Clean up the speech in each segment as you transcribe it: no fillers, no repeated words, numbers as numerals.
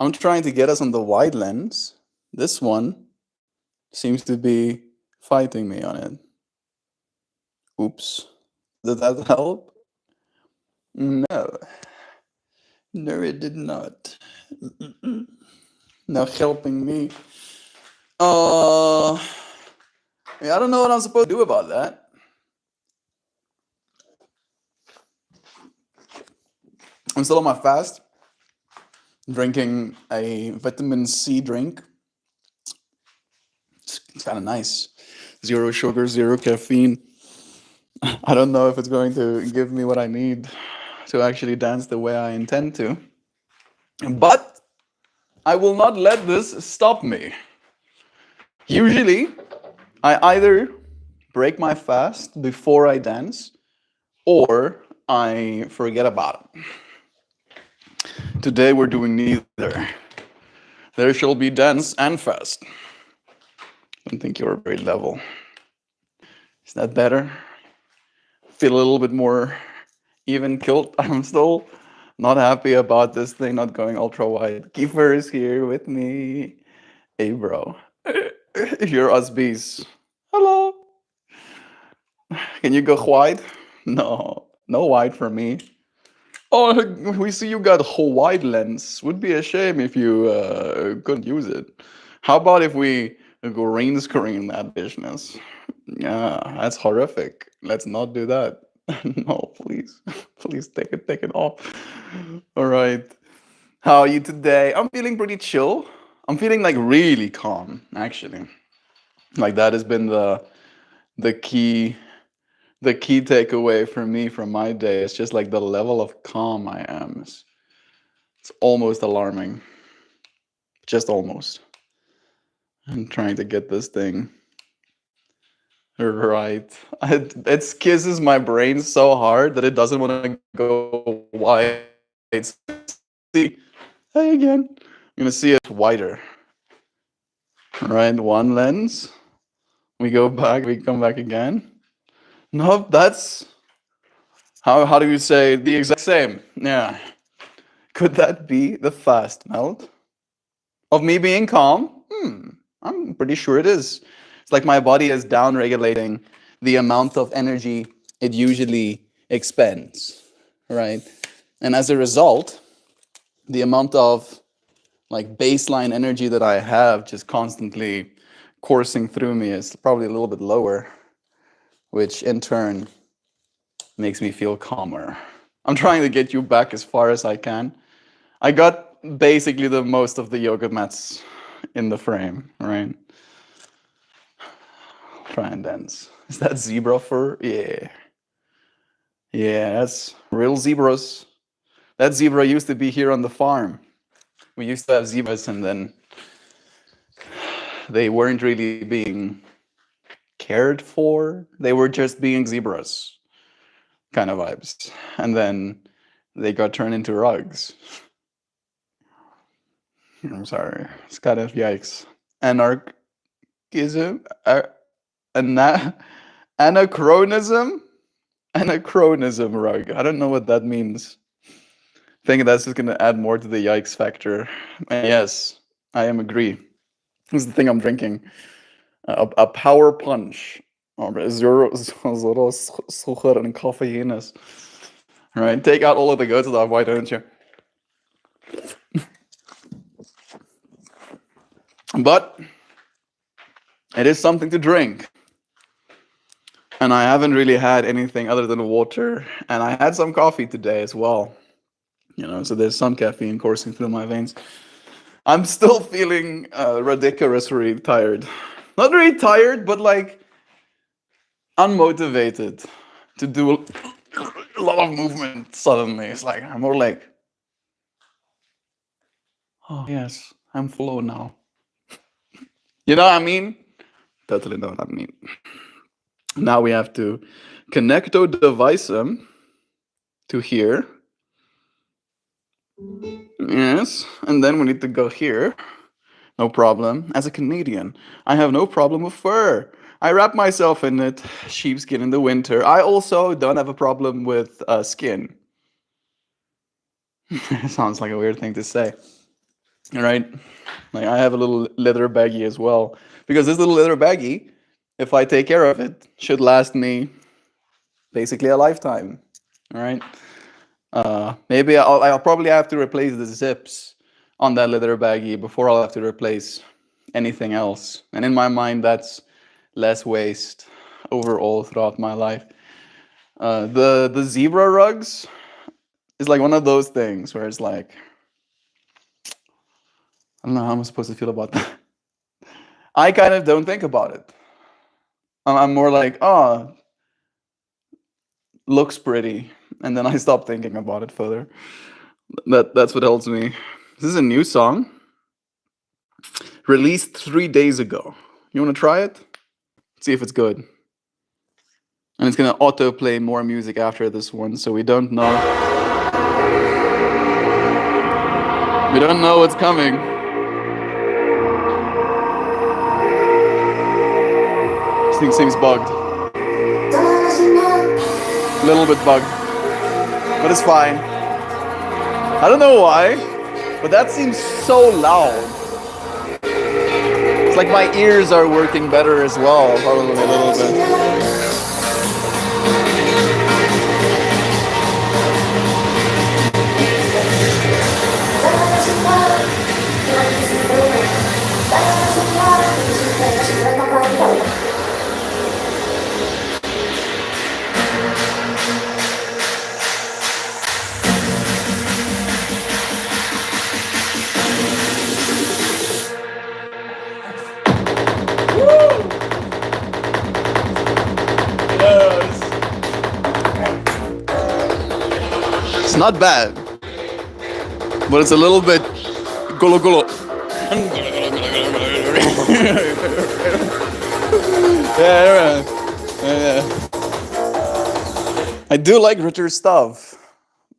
I'm trying to get us on the wide lens. This one seems to be fighting me on it. Oops. Did that help? No. No, it did not. Now helping me. Uh, yeah, I don't know what I'm supposed to do about that. I'm still on my fast, drinking a vitamin C drink. It's kind of nice. 0 sugar, 0 caffeine. I don't know if it's going to give me what I need to actually dance the way I intend to. But I will not let this stop me. Usually, I either break my fast before I dance or I forget about it. Today we're doing neither. There shall be dance and fast. I don't think you're very level. Is that better? Feel a little bit more even kilt. I'm still not happy about this thing not going ultra wide. Kiefer is here with me. Hey, bro. You're us bees. Hello. Can you go wide? No, no wide for me. Oh, we see you got a wide lens. Would be a shame if you couldn't use it. How about if we green screen that business? Yeah, that's horrific. Let's not do that. No, please, please take it off. All right. How are you today? I'm feeling pretty chill. I'm feeling like really calm, actually. Like that has been the key the key takeaway for me from my day. It's just like the level of calm I am. It's almost alarming. Just almost. I'm trying to get this thing right. It kisses my brain so hard that it doesn't want to go wide. See, hey again. I'm gonna see it wider. Right, one lens. We go back. We come back again. Nope, that's how do you say the exact same? Yeah. Could that be the fast melt of me being calm? I'm pretty sure it is. It's like my body is down regulating the amount of energy it usually expends, right? And as a result, the amount of like baseline energy that I have just constantly coursing through me is probably a little bit lower, which in turn makes me feel calmer. I'm trying to get you back as far as I can. I got basically the most of the yoga mats in the frame, right? Try and dance. Is that zebra fur? Yeah. Yeah, that's real zebras. That zebra used to be here on the farm. We used to have zebras and then they weren't really being cared for. They were just being zebras kind of vibes. And then they got turned into rugs. I'm sorry. It's kind of yikes. Anarchism? Anachronism? Anachronism rug. I don't know what that means. I think that's just going to add more to the yikes factor. And yes, I am agree. This is the thing I'm drinking. A power punch. Zero sugar and caffeine. Right? Take out all of the good stuff, why don't you? But it is something to drink. And I haven't really had anything other than water. And I had some coffee today as well. You know, so there's some caffeine coursing through my veins. I'm still feeling ridiculously tired. Not really tired, but like unmotivated to do a lot of movement suddenly. It's like I'm more like, oh yes, I'm flow now. You know what I mean? Totally know what I mean. Now we have to connect our device to here. Yes, and then we need to go here. No problem. As a Canadian, I have no problem with fur. I wrap myself in it, sheepskin in the winter. I also don't have a problem with skin. Sounds like a weird thing to say. right? Like I have a little leather baggie as well because this little leather baggie, if I take care of it, should last me basically a lifetime. All right. Maybe I'll probably have to replace the zips on that leather baggie before I'll have to replace anything else. And in my mind, that's less waste overall throughout my life. The zebra rugs is like one of those things where it's like I don't know how I'm supposed to feel about that. I kind of don't think about it. I'm more like, oh, looks pretty, and then I stop thinking about it further. That's what helps me. This is a new song released 3 days ago. You want to try it? See if it's good. And it's gonna autoplay more music after this one, so we don't know. We don't know what's coming. This thing seems bugged. A little bit bugged, but it's fine. I don't know why, but that seems so loud. It's like my ears are working better as well, probably a little bit. It's not bad, but it's a little bit golo golo. Yeah. I do like richer stuff.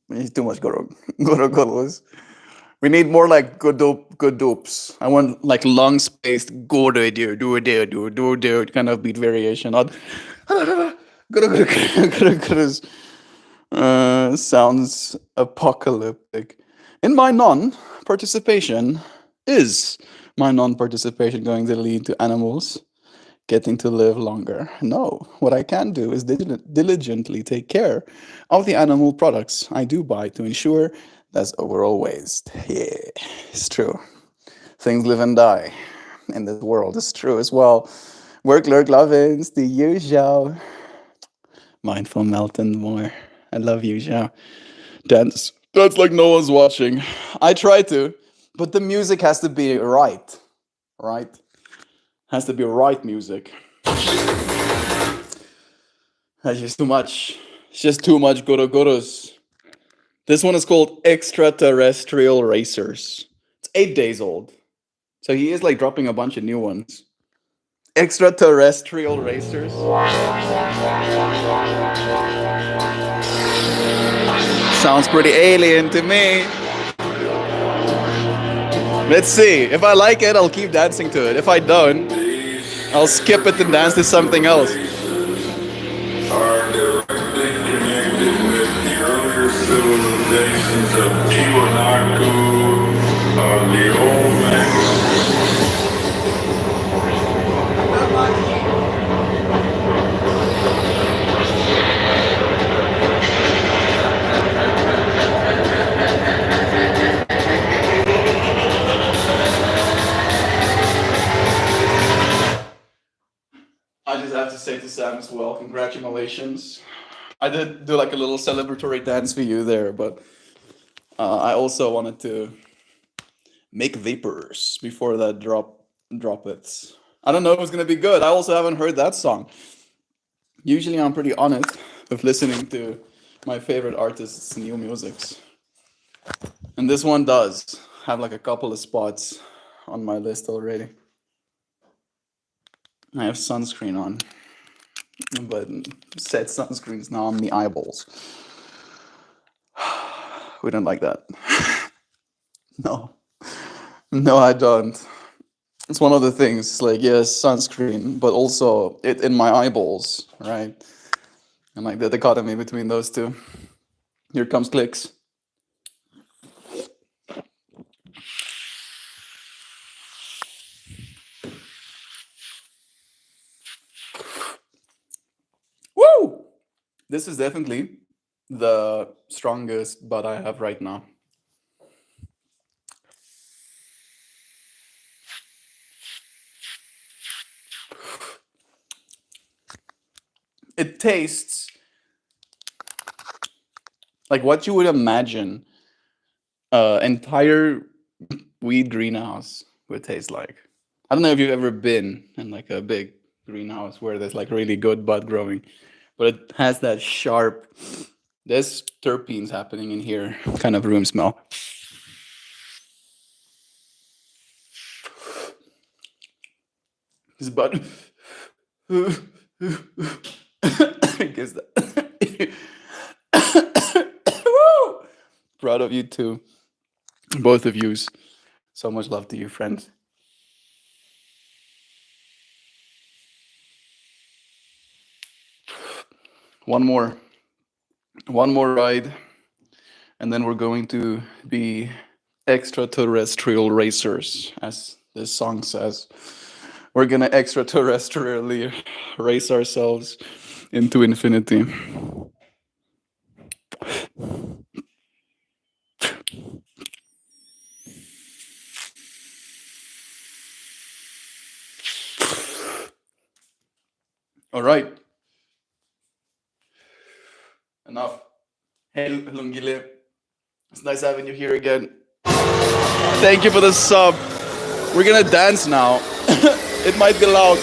It's too much goro golos. We need more like good dupes. I want like long spaced go do kind of beat variation. Not sounds apocalyptic. In my non-participation, is my non-participation going to lead to animals getting to live longer? No. What I can do is diligently take care of the animal products I do buy to ensure there's overall waste. Yeah, it's true. Things live and die in this world. It's true as well. Work, lurk, lovins, the usual. Mindful MeltMore. I love you, Zhao. Dance. That's like no one's watching. I try to, but the music has to be right. Right? Has to be right music. That's just too much. It's just too much goro-goros. This one is called Extraterrestrial Racers. It's 8 days old. So he is like dropping a bunch of new ones. Extraterrestrial Racers. Sounds pretty alien to me. Let's see. If I like it, I'll keep dancing to it. If I don't, I'll skip it and dance to something else. Are directly connected with the earlier civilizations of Tiwanaku, the Olmecs. I just have to say to Sam as well, congratulations. I did do like a little celebratory dance for you there, but I also wanted to make vapors before that drop it. I don't know if it's gonna be good. I also haven't heard that song. Usually I'm pretty honest with listening to my favorite artists' new musics. And this one does have like a couple of spots on my list already. I have sunscreen on, but said sunscreen's now on the eyeballs. We don't like that. No, I don't. It's one of the things, like, yes, sunscreen, but also it in my eyeballs, right? And like the dichotomy between those two. Here comes clicks. This is definitely the strongest bud I have right now. It tastes like what you would imagine entire weed greenhouse would taste like. I don't know if you've ever been in like a big greenhouse where there's like really good bud growing, but it has that sharp. There's terpenes happening in here, kind of room smell. This bud. Guess that. Proud of you too, both of yous. So much love to you, friends. One more ride, and then we're going to be extraterrestrial racers, as this song says. We're gonna extraterrestrially race ourselves into infinity. All right. Enough. Hey, Lungile. It's nice having you here again. Thank you for the sub. We're gonna dance now. It might be loud.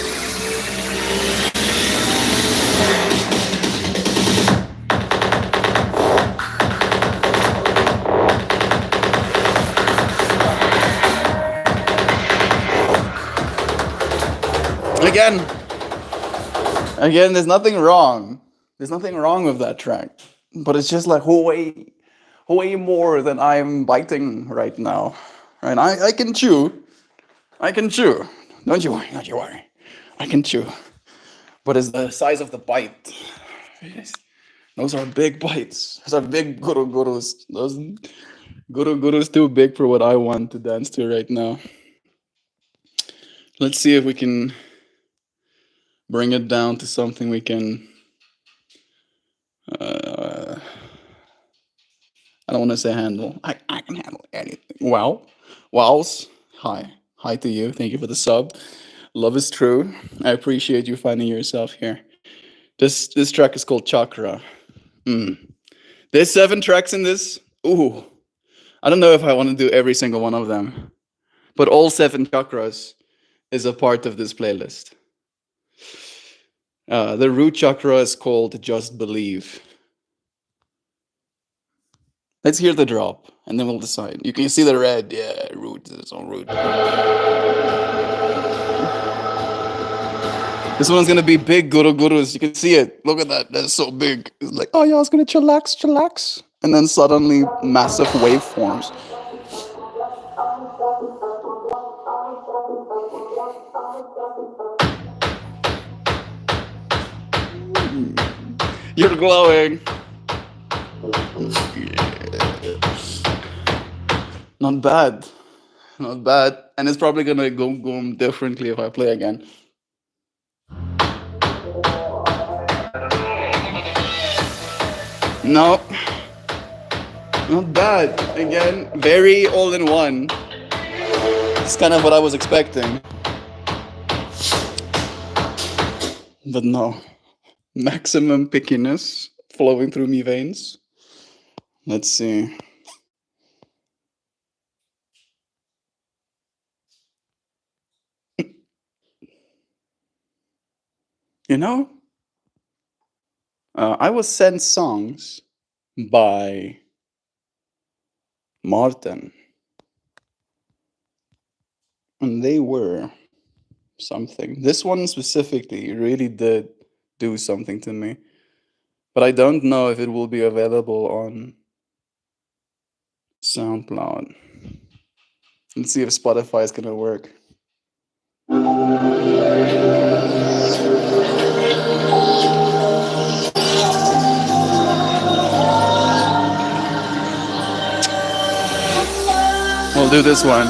Again, there's nothing wrong. There's nothing wrong with that track. But it's just like way more than I'm biting right now. Right? I can chew. I can chew. Don't you worry. I can chew. But it's the size of the bite. Those are big bites. Those are big gurus. Those gurus too big for what I want to dance to right now. Let's see if we can bring it down to something we can. I don't want to say handle. I can handle anything. Wow. Wows. Hi to you. Thank you for the sub. Love is true. I appreciate you finding yourself here. This track is called Chakra. There's 7 tracks in this. Ooh. I don't know if I want to do every single one of them. But all 7 chakras is a part of this playlist. The root chakra is called Just Believe. Let's hear the drop, and then we'll decide. You can see the red. Yeah, root is its own root. This one's gonna be big gurus. You can see it. Look at that. That's so big. It's like, oh yeah, I was gonna chillax. And then suddenly massive waveforms. You're glowing. Not bad. And it's probably gonna go differently if I play again. No. Not bad. Again, very all in one. It's kind of what I was expecting. But no. Maximum pickiness flowing through me veins. Let's see. You know, I was sent songs by Martin, and they were something. This one specifically really did do something to me, but I don't know if it will be available on SoundCloud. Let's see if Spotify is gonna work. We'll do this one.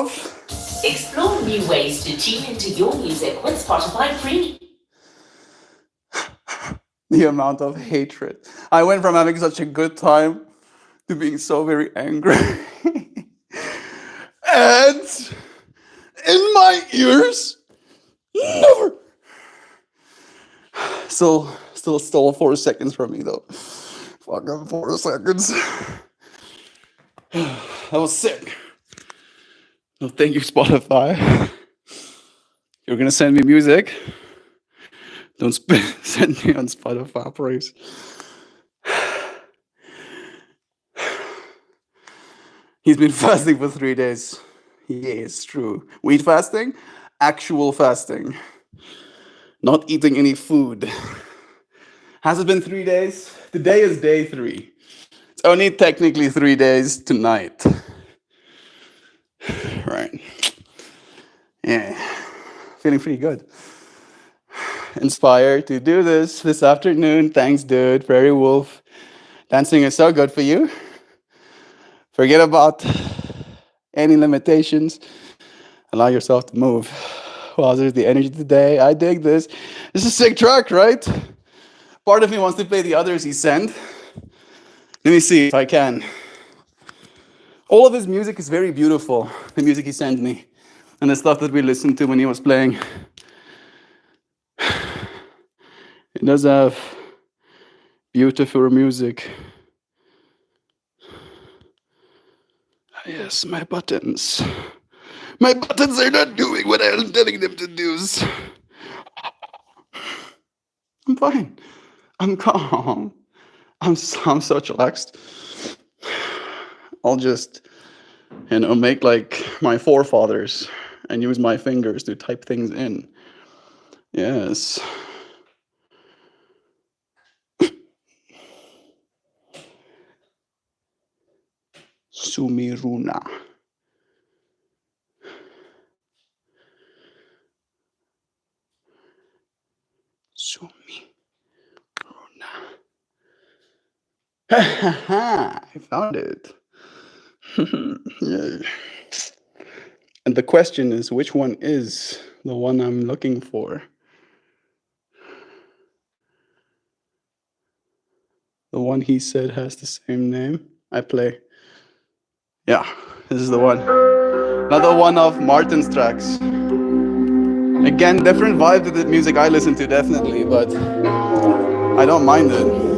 of Explore new ways to tune into your music with Spotify free. the amount of hatred. I went from having such a good time to being so very angry. And in my ears, never. Still 4 seconds from me though. Fucking 4 seconds. That was sick. No, thank you, Spotify. You're gonna send me music. Don't send me on Spotify, please. He's been fasting for 3 days. Yeah, it's true. Wheat fasting, actual fasting. Not eating any food. Has it been 3 days? Today is day 3. It's only technically 3 days tonight. Right. Yeah. Feeling pretty good. Inspired to do this afternoon. Thanks, dude. Prairie Wolf. Dancing is so good for you. Forget about any limitations. Allow yourself to move. Wow, there's the energy today. I dig this. This is a sick track, right? Part of me wants to play the others he sent. Let me see if I can. All of his music is very beautiful, the music he sent me, and the stuff that we listened to when he was playing. It does have beautiful music. Yes, my buttons. My buttons are not doing what I'm telling them to do. I'm fine. I'm calm. I'm so relaxed. I'll just, make like my forefathers and use my fingers to type things in. Yes. Sumiruna. I found it. Yeah. And the question is, which one is the one I'm looking for? The one he said has the same name. I play. Yeah, this is the one. Another one of Martin's tracks. Again, different vibe to the music I listen to, definitely, but I don't mind it.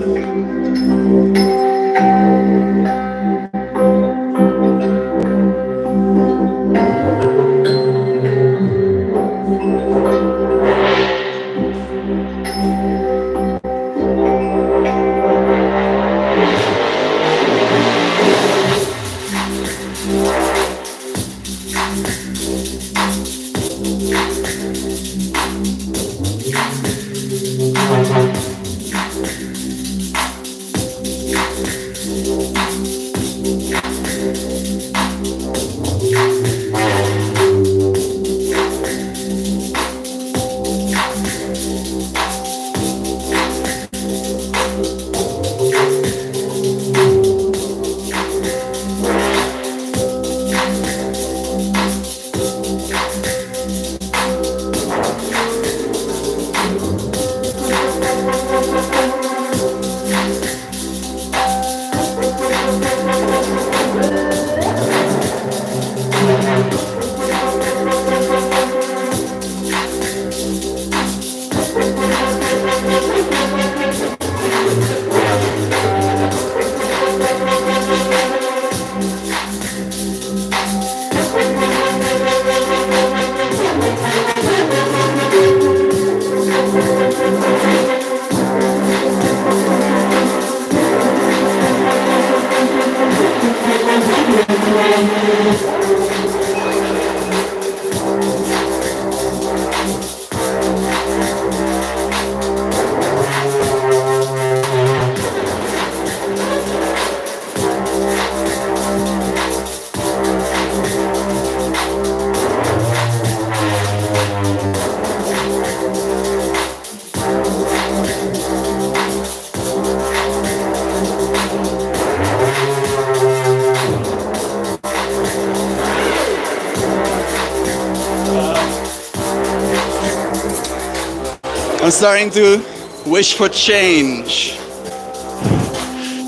I'm starting to wish for change.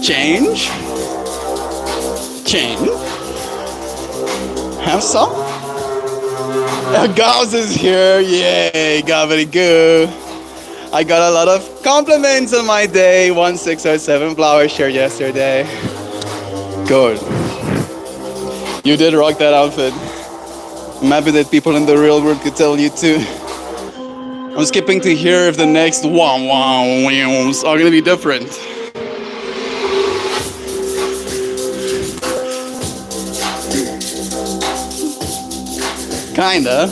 Change? Change? Have some? Gauss is here. Yay, very good. I got a lot of compliments on my day. 1607 flowers shared yesterday. Good. You did rock that outfit. I'm happy that people in the real world could tell you too. I'm skipping to hear if the next wow are gonna be different. Kinda.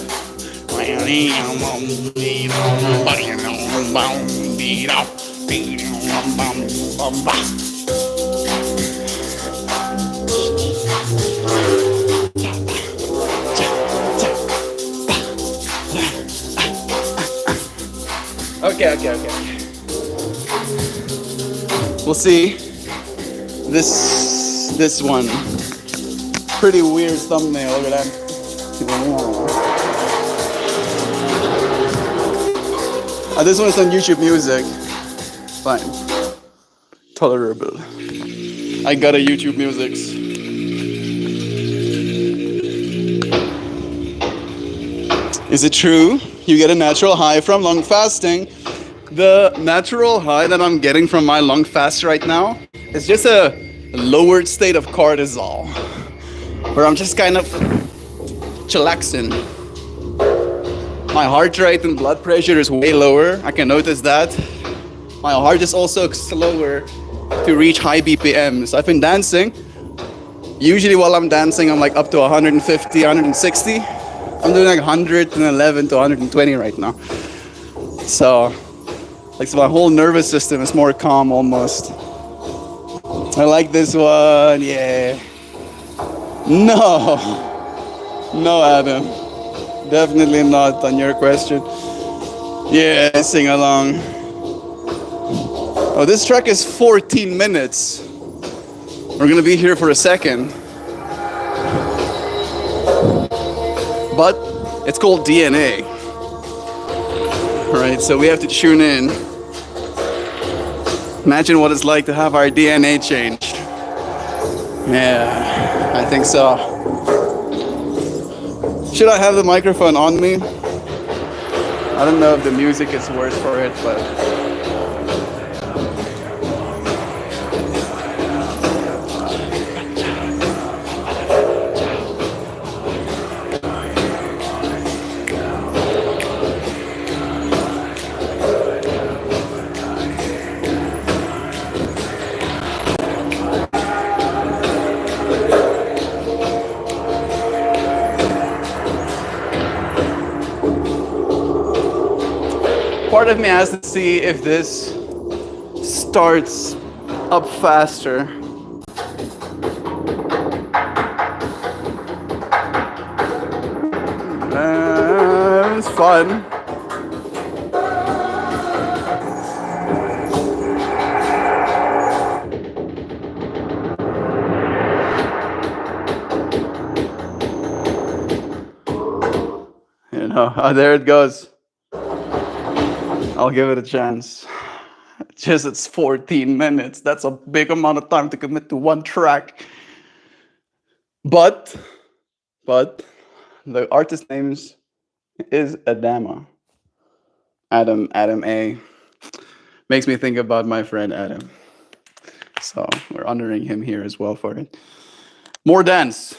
Okay. We'll see. This one. Pretty weird thumbnail. Look at that. This one is on YouTube Music. Fine. Tolerable. I got a YouTube Musics. Is it true you get a natural high from long fasting? The natural high that I'm getting from my long fast right now is just a lowered state of cortisol, where I'm just kind of chillaxing. My heart rate and blood pressure is way lower. I can notice that. My heart is also slower to reach high BPMs. I've been dancing. Usually while I'm dancing, I'm like up to 150, 160. I'm doing like 111 to 120 right now. So my whole nervous system is more calm almost. I like this one, yeah. No, Adam. Definitely not on your question. Yeah, sing along. Oh, this track is 14 minutes. We're gonna be here for a second. But it's called DNA. Right, so we have to tune in. Imagine what it's like to have our DNA changed. Yeah, I think so. Should I have the microphone on me? I don't know if the music is worse for it, but... Part of me has to see if this starts up faster. It's fun. You know, oh, there it goes. I'll give it a chance. Just it's 14 minutes. That's a big amount of time to commit to one track. But the artist names is Adama. Adam A. Makes me think about my friend Adam. So we're honoring him here as well for it. More dance.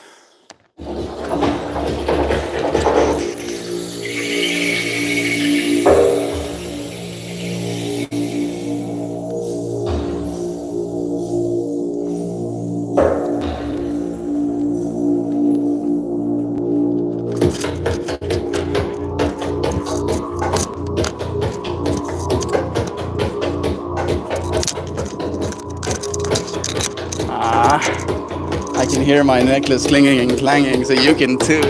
I can hear my necklace clinging and clanging, so you can too.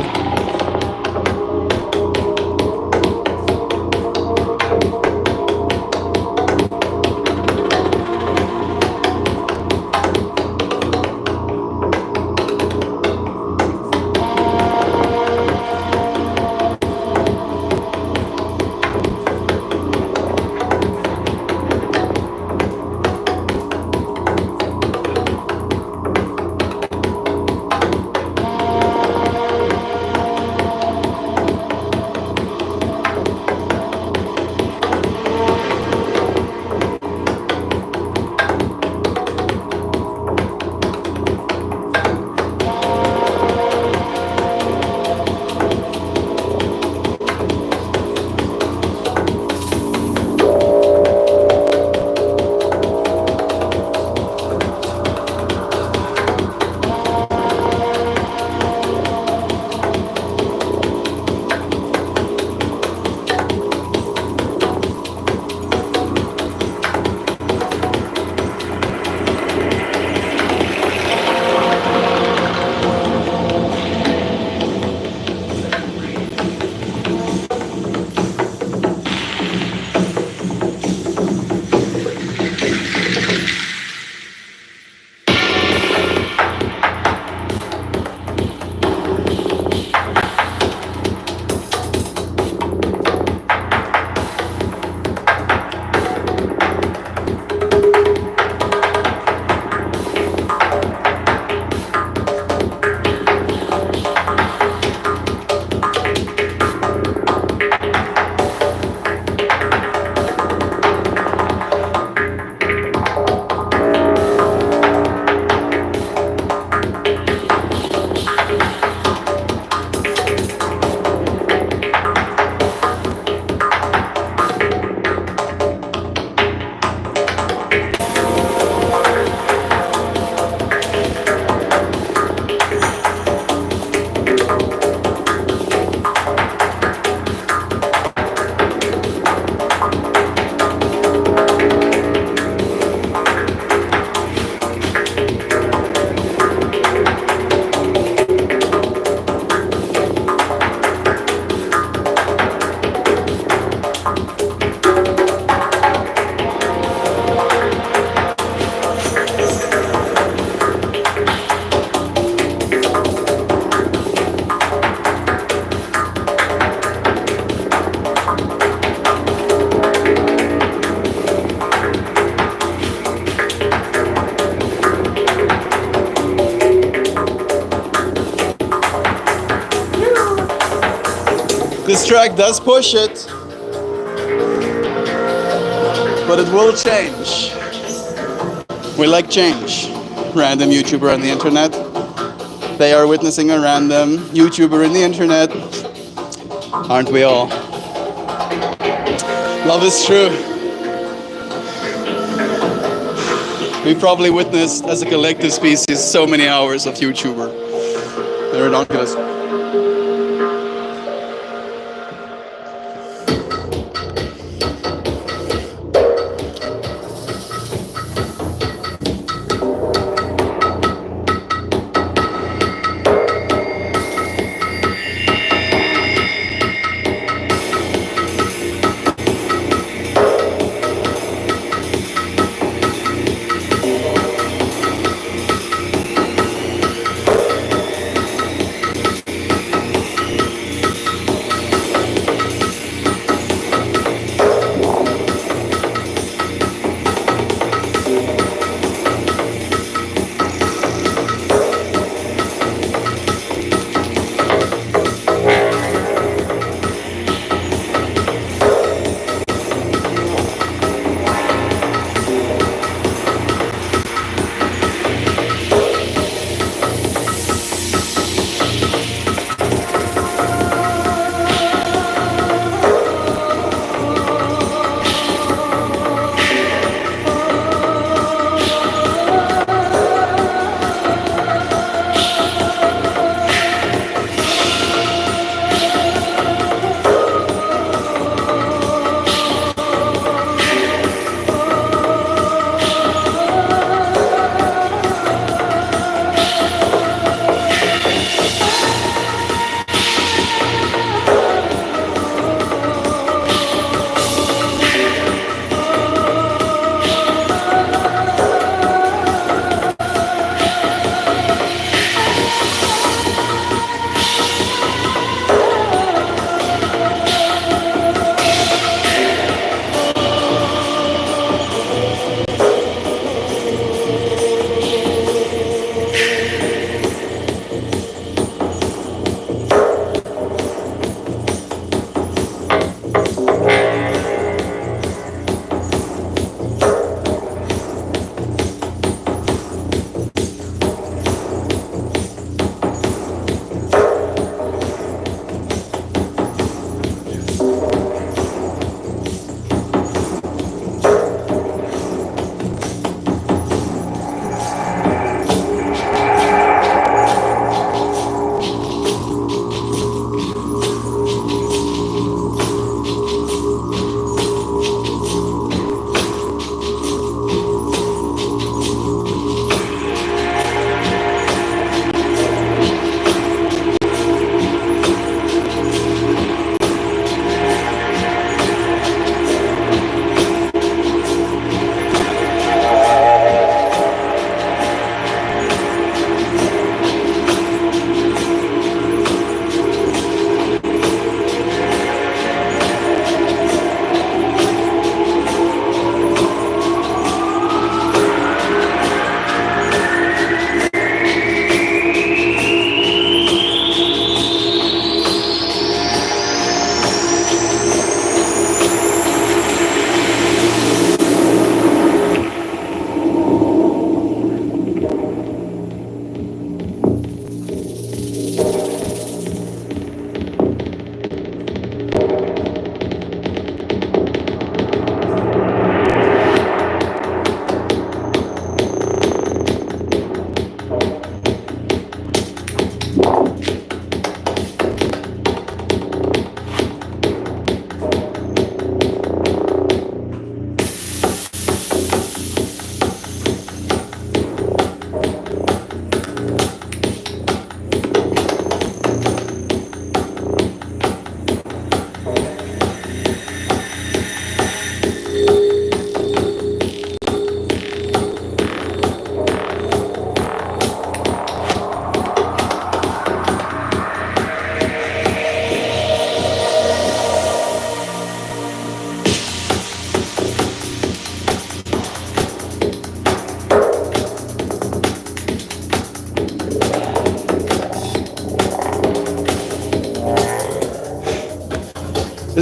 This track does push it, but it will change. We like change. Random YouTuber on the internet. They are witnessing a random YouTuber in the internet. Aren't we all? Love is true. We probably witnessed as a collective species so many hours of YouTuber. They're ridiculous.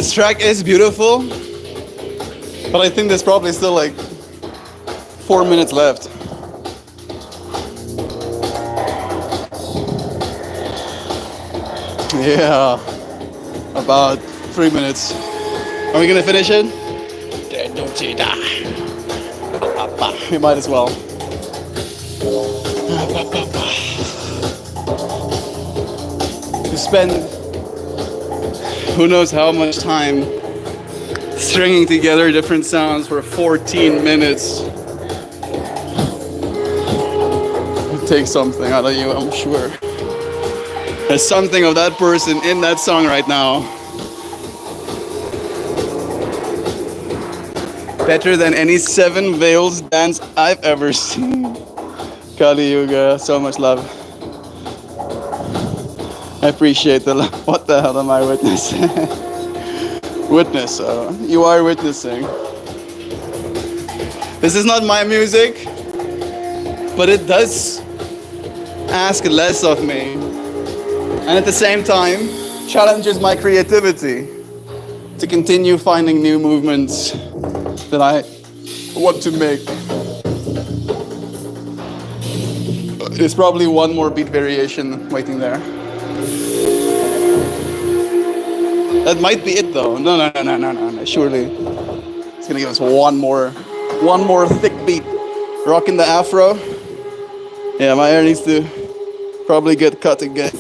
This track is beautiful, but I think there's probably still like 4 minutes left. Yeah, about 3 minutes. Are we gonna finish it? We might as well. We spend who knows how much time stringing together different sounds for 14 minutes. It takes something out of you, I'm sure. There's something of that person in that song right now. Better than any Seven Veils dance I've ever seen. Kali Yuga, so much love. I appreciate the love. What the hell am I witnessing? Witness, you are witnessing. This is not my music, but it does ask less of me. And at the same time, challenges my creativity to continue finding new movements that I want to make. There's probably one more beat variation waiting there. That might be it though. No. Surely it's gonna give us one more thick beat. Rocking the afro. Yeah, my hair needs to probably get cut again.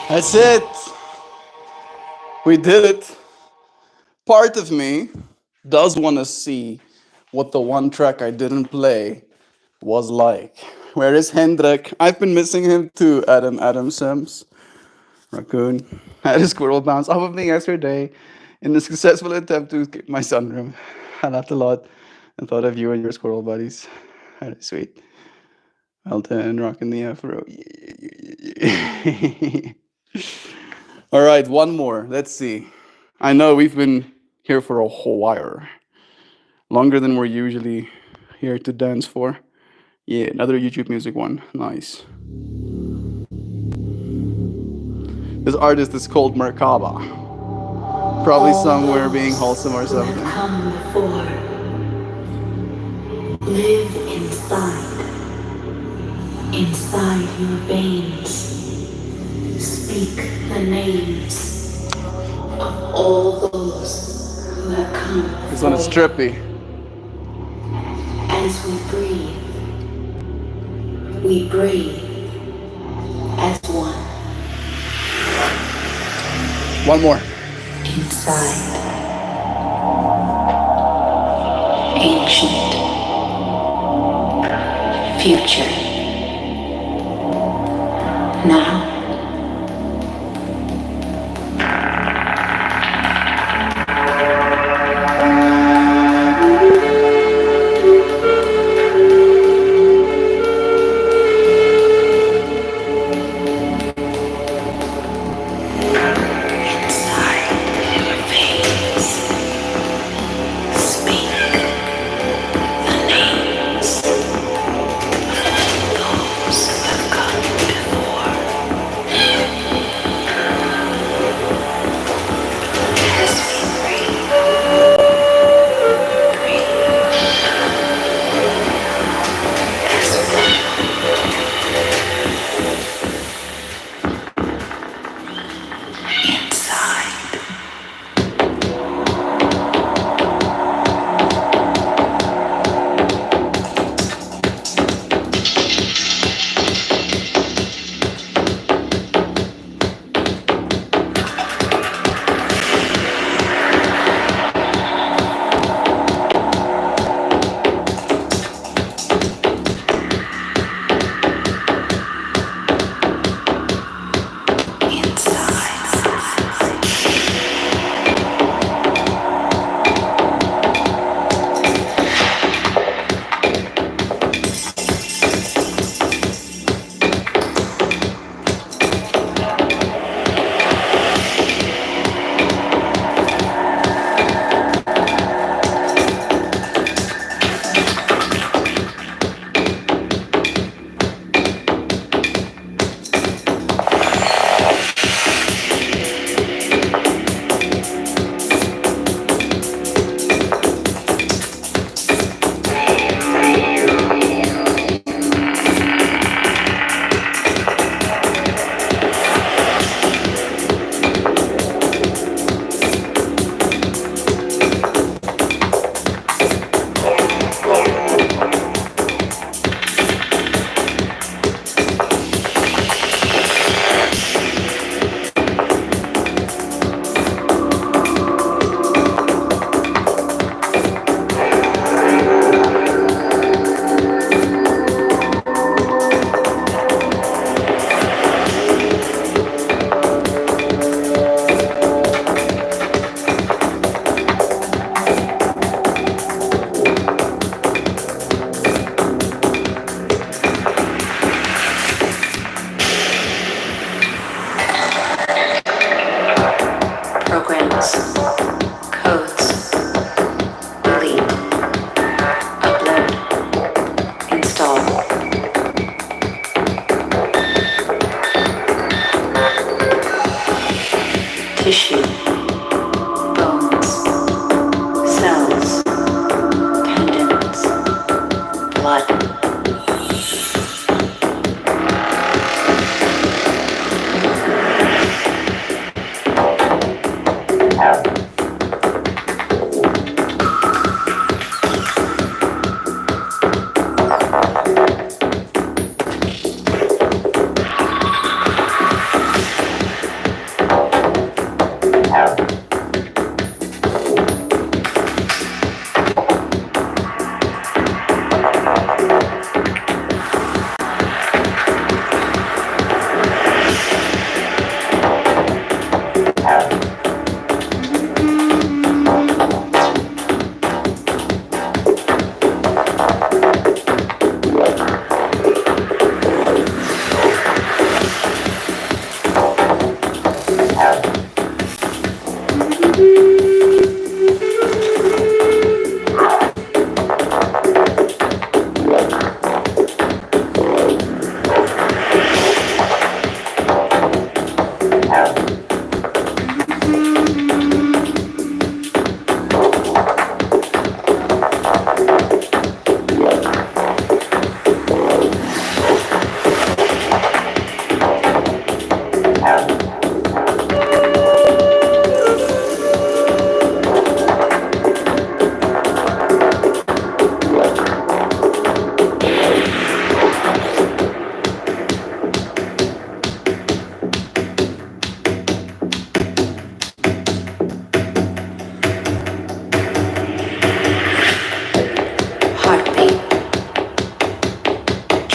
That's it. We did it. Part of me does want to see what the one track I didn't play was like. Where is Hendrik? I've been missing him too, Adam Sims. Raccoon. I had a squirrel bounce off of me yesterday in a successful attempt to escape my sunroom. I laughed a lot and thought of you and your squirrel buddies. Very sweet. Elton rocking the afro. All right, one more. Let's see. I know we've been here for a whole while. Longer than we're usually here to dance for. Yeah, another YouTube music one. Nice. This artist is called Merkaba. Probably somewhere being wholesome or something. Come before. Live inside your veins. Speak the names of all those who have come before. This one is trippy. As we breathe as one. One more. Inside. Ancient. Future. Now.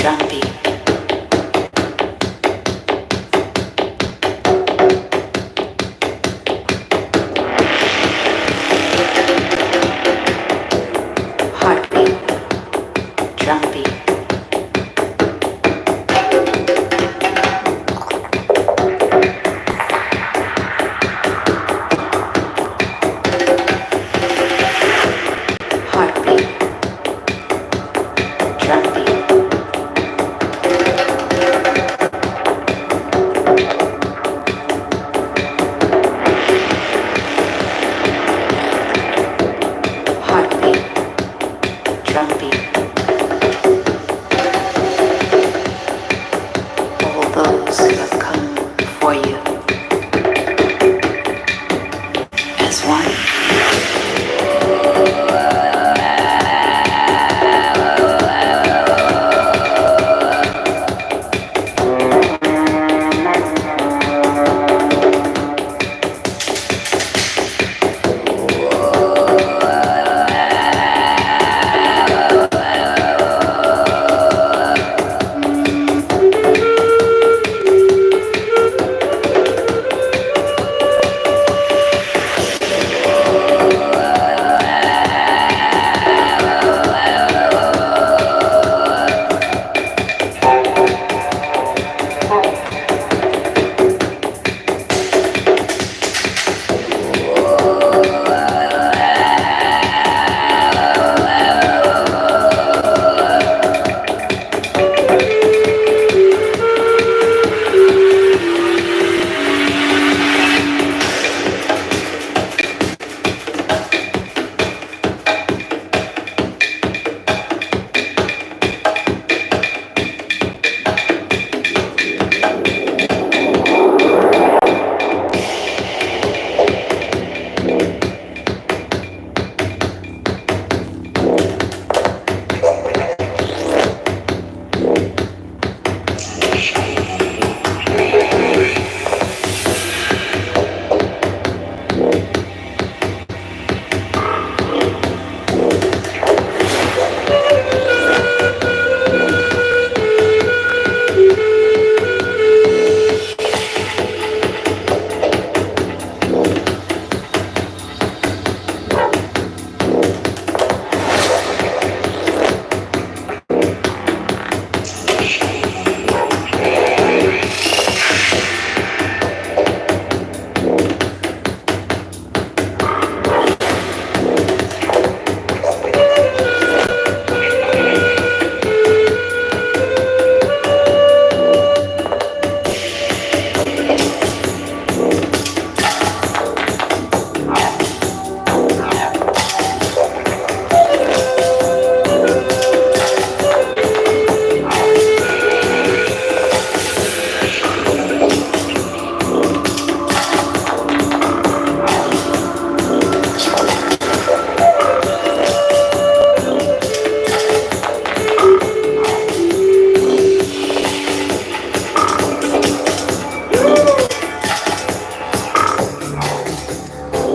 Drumbeat. Heartbeat. Drumbeat. Heartbeat. Drumbeat. Heartbeat. Drumbeat. All those who have come before you as one.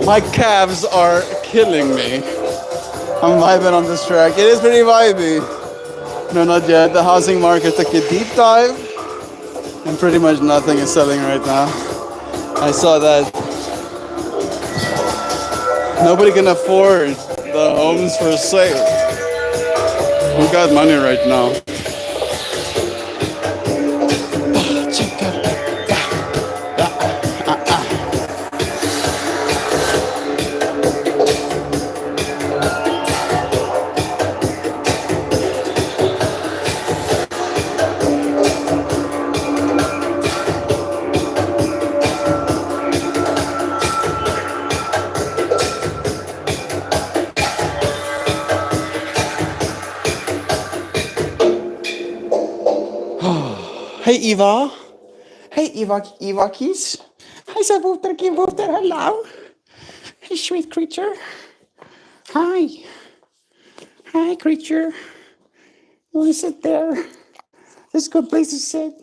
My calves are killing me. I'm vibing on this track. It is pretty vibey. No, not yet. The housing market took a deep dive, and pretty much nothing is selling right now. I saw that nobody can afford the homes for sale. Who got money right now? Hey Eva. Hey Eva Keys. Hi Sabuter Kibuter, hello. Hey sweet creature. Hi. Hi creature. You wanna sit there? This is a good place to sit.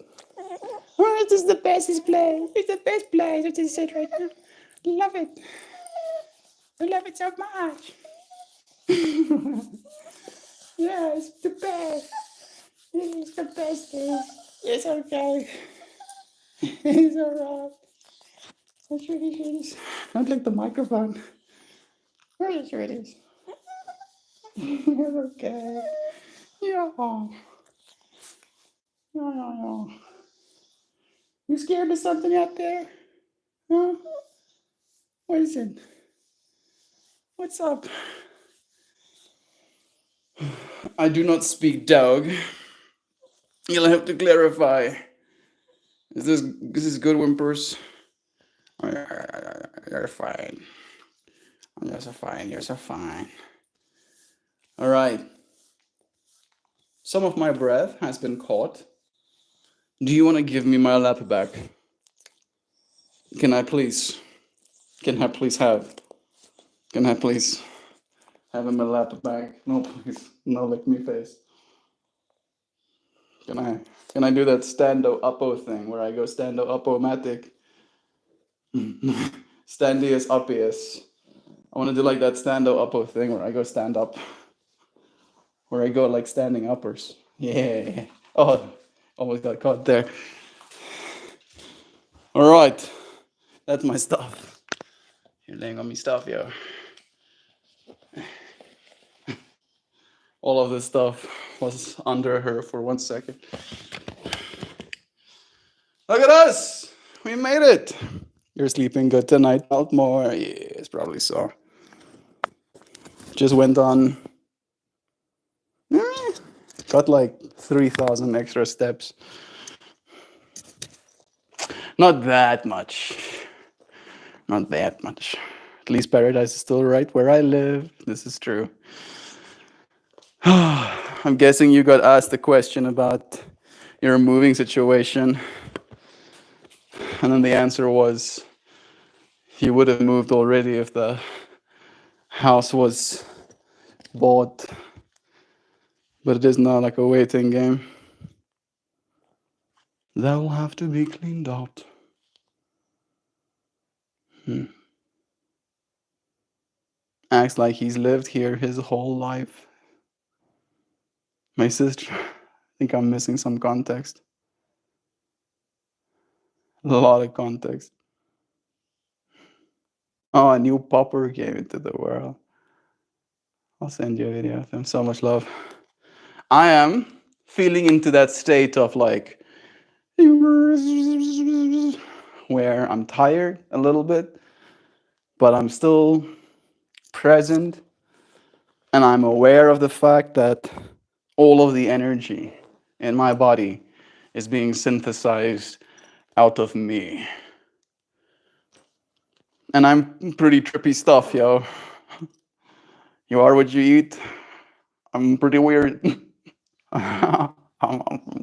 Oh, this is the best place. It's the best place to sit right now. Love it. I love it so much. Yeah, it's the best. It's the besties. It's okay. It's alright. That's really sweeties. Don't lick the microphone. Where are you, sweeties? It's okay. Yeah. Yeah, yeah, yeah. You scared of something out there? Huh? What is it? What's up? I do not speak dog. You'll have to clarify. Is this good, Whimpers? Oh, you're fine. You're so fine. You're so fine. All right. Some of my breath has been caught. Do you want to give me my lap back? Can I please? Can I please have? Can I please have my lap back? No, please. No, lick me face. Can I? Can I do that stando uppo thing where I go stando uppo-matic? Standius uppius. I want to do like that stando uppo thing where I go stand up. Where I go like standing uppers. Yeah. Oh, almost got caught there. All right. That's my stuff. You're laying on me stuff, yo. All of this stuff was under her for 1 second. Look at us! We made it! You're sleeping good tonight, MeltMore? Yes, probably so. Just went on. Got like 3,000 extra steps. Not that much. Not that much. At least paradise is still right where I live. This is true. I'm guessing you got asked a question about your moving situation. And then the answer was you would have moved already if the house was bought. But it is not like a waiting game. That will have to be cleaned out. Acts like he's lived here his whole life. My sister, I think I'm missing some context. A lot of context. Oh, a new popper came into the world. I'll send you a video of him. So much love. I am feeling into that state of like, where I'm tired a little bit, but I'm still present. And I'm aware of the fact that all of the energy in my body is being synthesized out of me. And I'm pretty trippy stuff, yo. You are what you eat. I'm pretty weird. I'm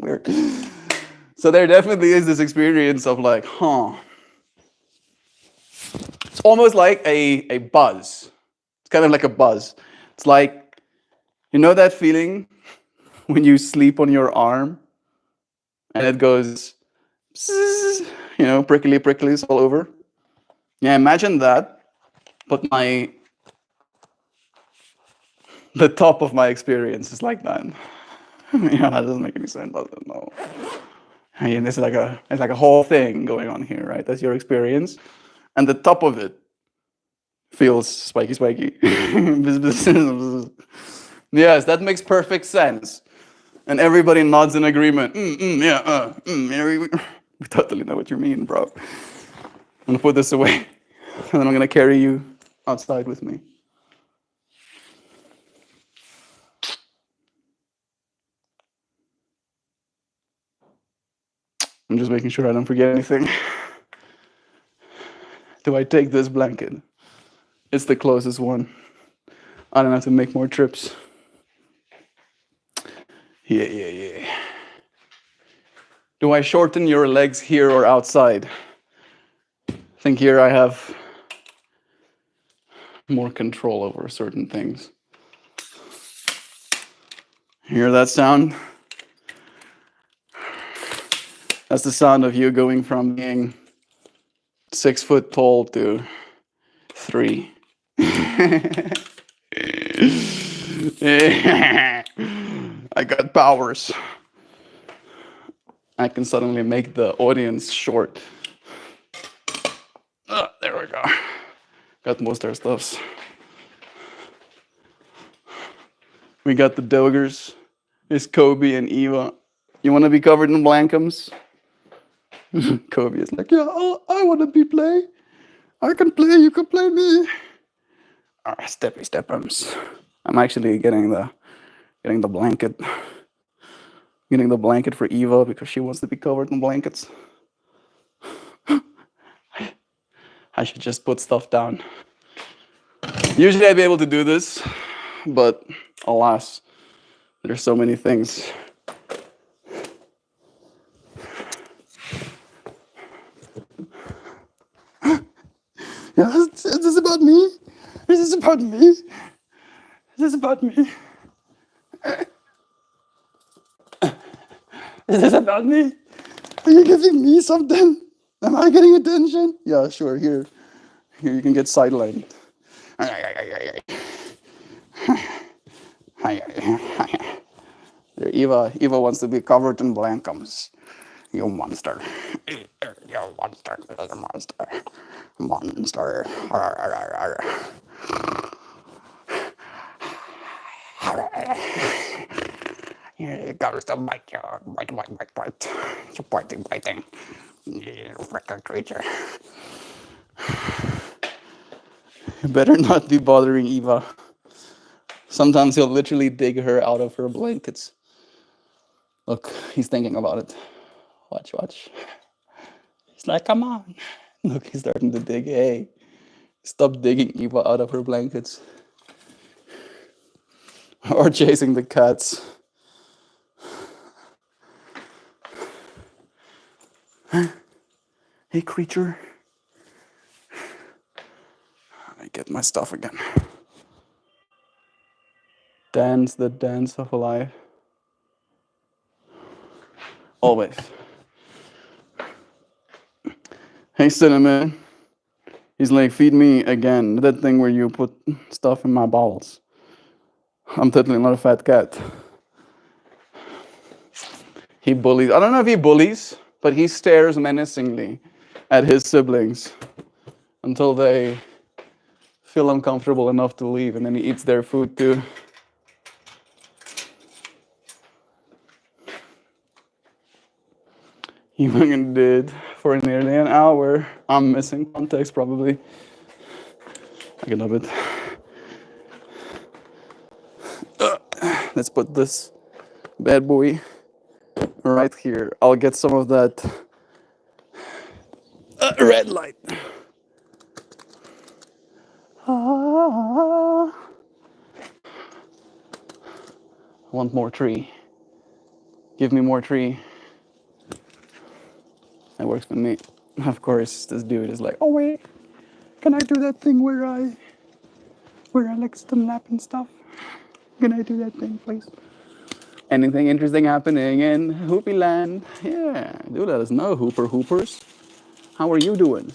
weird. So there definitely is this experience of like, It's almost like a buzz. It's kind of like a buzz. It's like, you know that feeling when you sleep on your arm and it goes, prickly pricklies all over? Yeah, imagine that, but the top of my experience is like that. Yeah, that doesn't make any sense, does it? No. I mean, it's like a whole thing going on here, right? That's your experience. And the top of it feels spiky, spiky. Yes, that makes perfect sense. And everybody nods in agreement. Yeah, we totally know what you mean, bro. I'm gonna put this away, and then I'm gonna carry you outside with me. I'm just making sure I don't forget anything. Do I take this blanket? It's the closest one. I don't have to make more trips. Yeah. Do I shorten your legs here or outside? I think here I have more control over certain things. Hear that sound? That's the sound of you going from being 6 foot tall to 3. I got powers. I can suddenly make the audience short. There we go. Got most of our stuffs. We got the Dogers. It's Kobe and Eva. You want to be covered in blankums? Kobe is like, yeah, I want to be play. I can play. You can play me. Steppy steppums. I'm actually getting the blanket. Getting the blanket for Eva because she wants to be covered in blankets. I should just put stuff down. Usually I'd be able to do this, but alas, there's so many things. Yeah, is this about me? Is this about me? Is this about me? Is this about me? Are you giving me something? Am I getting attention? Yeah, sure. Here you can get sidelined. There, Eva wants to be covered in blankums. You monster. You monster. You monster. Monster. Here it comes to bite you. Bite. You're biting. You freaking creature. You better not be bothering Eva. Sometimes he'll literally dig her out of her blankets. Look, he's thinking about it. Watch. He's like, come on. Look, he's starting to dig. Hey, stop digging Eva out of her blankets. Or chasing the cats. Hey, creature. I get my stuff again. Dance the dance of life. Always. Hey, Cinnamon. He's like, feed me again. That thing where you put stuff in my bowels. I'm totally not a fat cat. He bullies. I don't know if he bullies, but he stares menacingly at his siblings until they feel uncomfortable enough to leave, and then he eats their food too. He fucking did for nearly an hour. I'm missing context probably. I can love it. Let's put this bad boy right here. I'll get some of that red light. I want more tree. Give me more tree. That works for me. Of course, this dude is like, oh wait, can I do that thing where I like to nap and stuff? Can I do that thing, please? Anything interesting happening in Hoopy Land? Yeah, do let us know, Hoopers. How are you doing?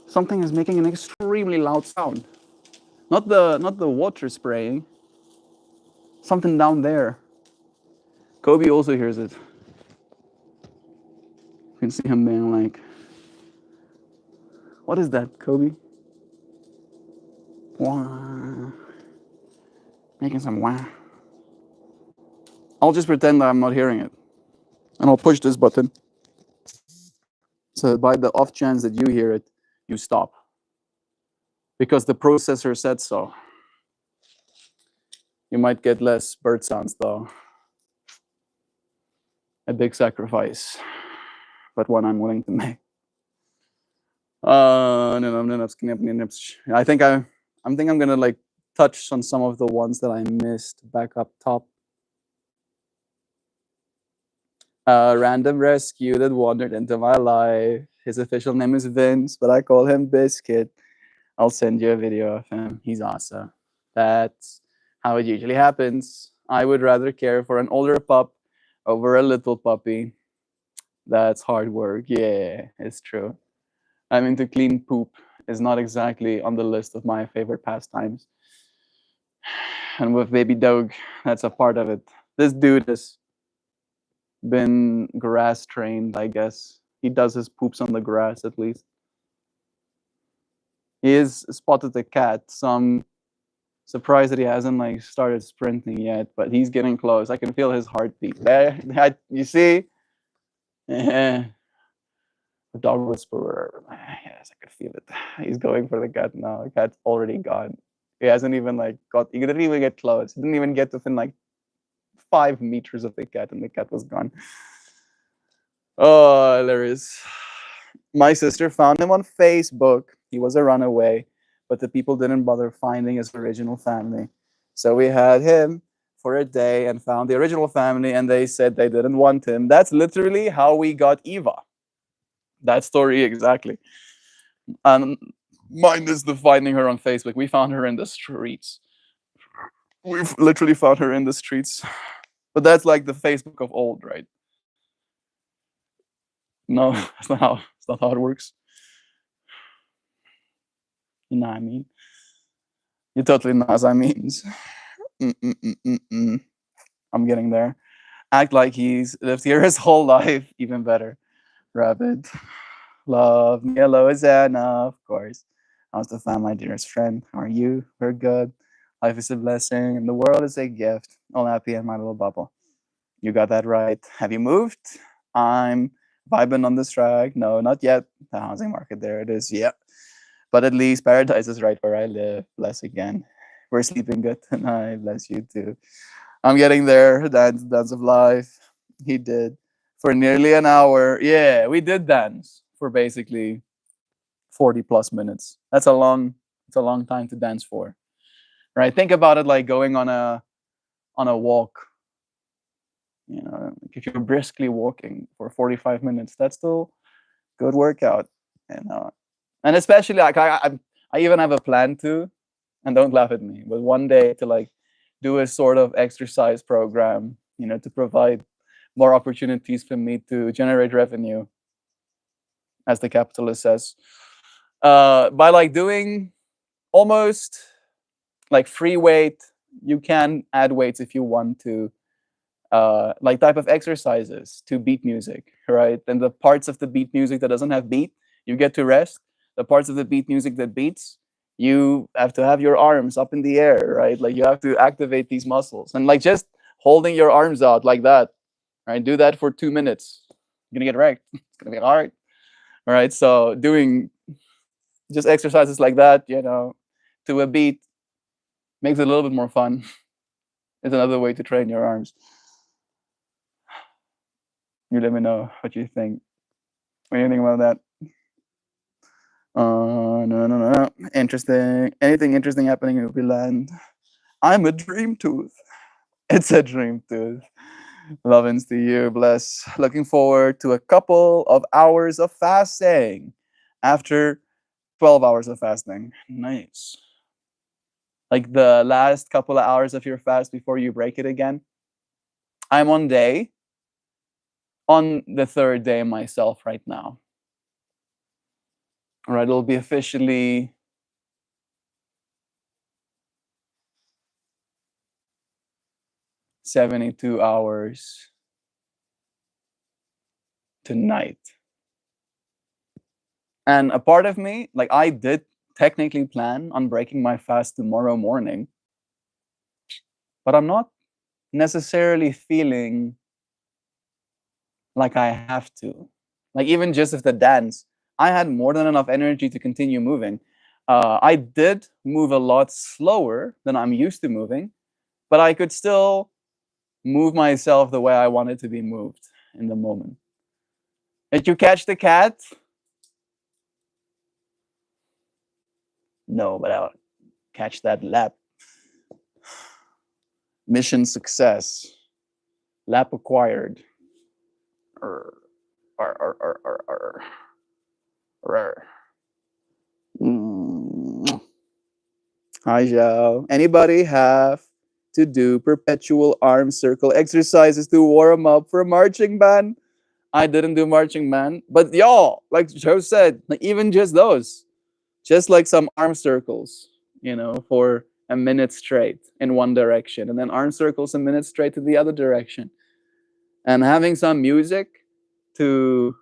Something is making an extremely loud sound. Not the water spraying. Something down there. Kobe also hears it. You can see him being like, what is that, Kobe? Wah. Making some wah. I'll just pretend that I'm not hearing it. And I'll push this button. So by the off chance that you hear it, you stop. Because the processor said so. You might get less bird sounds though. A big sacrifice, but one I'm willing to make. I think I'm gonna like touch on some of the ones that I missed back up top. Random rescue that wandered into my life. His official name is Vince, but I call him Biscuit. I'll send you a video of him. He's awesome. That's how it usually happens. I would rather care for an older pup over a little puppy. That's hard work. Yeah, it's true. I mean, to clean poop is not exactly on the list of my favorite pastimes. And with baby dog, that's a part of it. This dude has been grass trained, I guess. He does his poops on the grass at least. He has spotted the cat, so I'm surprised that he hasn't like started sprinting yet, but he's getting close. I can feel his heartbeat. There, you see? Yeah. The dog whisperer. Yes, I could feel it. He's going for the cat now. The cat's already gone. He hasn't even like he didn't even get close. He didn't even get within like 5 meters of the cat, and the cat was gone. Oh, there is. My sister found him on Facebook. He was a runaway, but the people didn't bother finding his original family. So we had him for a day and found the original family, and they said they didn't want him. That's literally how we got Eva. That story exactly. And mine is the finding her on Facebook. We found her in the streets. We've literally found her in the streets. But that's like the Facebook of old, right? No, that's not how it works. You know what I mean? You totally know what I means. I'm getting there. Act like he's lived here his whole life, even better. Rabbit. Love me, hello, is Anna, of course. How's the fam, my dearest friend? How are you? We're good. Life is a blessing, and the world is a gift. All happy in my little bubble. You got that right. Have you moved? I'm vibing on this track. No, not yet. The housing market, there it is. Yeah. But at least paradise is right where I live. Bless again. We're sleeping good tonight. Bless you too. I'm getting there. Dance of life. He did for nearly an hour. Yeah, we did dance for basically 40 plus minutes. It's a long time to dance for. Right? Think about it like going on a walk. You know, if you're briskly walking for 45 minutes, that's still good workout. You know, and especially like I even have a plan to, and don't laugh at me, but one day to like do a sort of exercise program, you know, to provide more opportunities for me to generate revenue, as the capitalist says, by like doing almost like free weight. You can add weights if you want to, like type of exercises to beat music, right? And the parts of the beat music that doesn't have beat, you get to rest. The parts of the beat music that beats, you have to have your arms up in the air, right? Like you have to activate these muscles, and like just holding your arms out like that, right? Do that for 2 minutes. You're gonna get wrecked. It's gonna be hard. All right. So doing just exercises like that, you know, to a beat makes it a little bit more fun. It's another way to train your arms. You let me know what you think. What do you think about that? No. Interesting. Anything interesting happening in Ubi Land? I'm a dream tooth. It's a dream tooth. Lovins to you. Bless. Looking forward to a couple of hours of fasting after 12 hours of fasting. Nice. Like the last couple of hours of your fast before you break it again. I'm on the third day myself right now. All right, it'll be officially 72 hours tonight. And a part of me, like I did technically plan on breaking my fast tomorrow morning, but I'm not necessarily feeling like I have to. Like even just with the dance, I had more than enough energy to continue moving. I did move a lot slower than I'm used to moving, but I could still move myself the way I wanted to be moved in the moment. Did you catch the cat? No, but I'll catch that lap. Mission success. Lap acquired. Arr, arr, arr, arr, arr, arr. Arr. Hi, Zhao. Anybody have to do perpetual arm circle exercises to warm up for marching band? I didn't do marching band, but y'all, like Joe said, like even just those, just like some arm circles, you know, for a minute straight in one direction, and then arm circles a minute straight to the other direction. And having some music to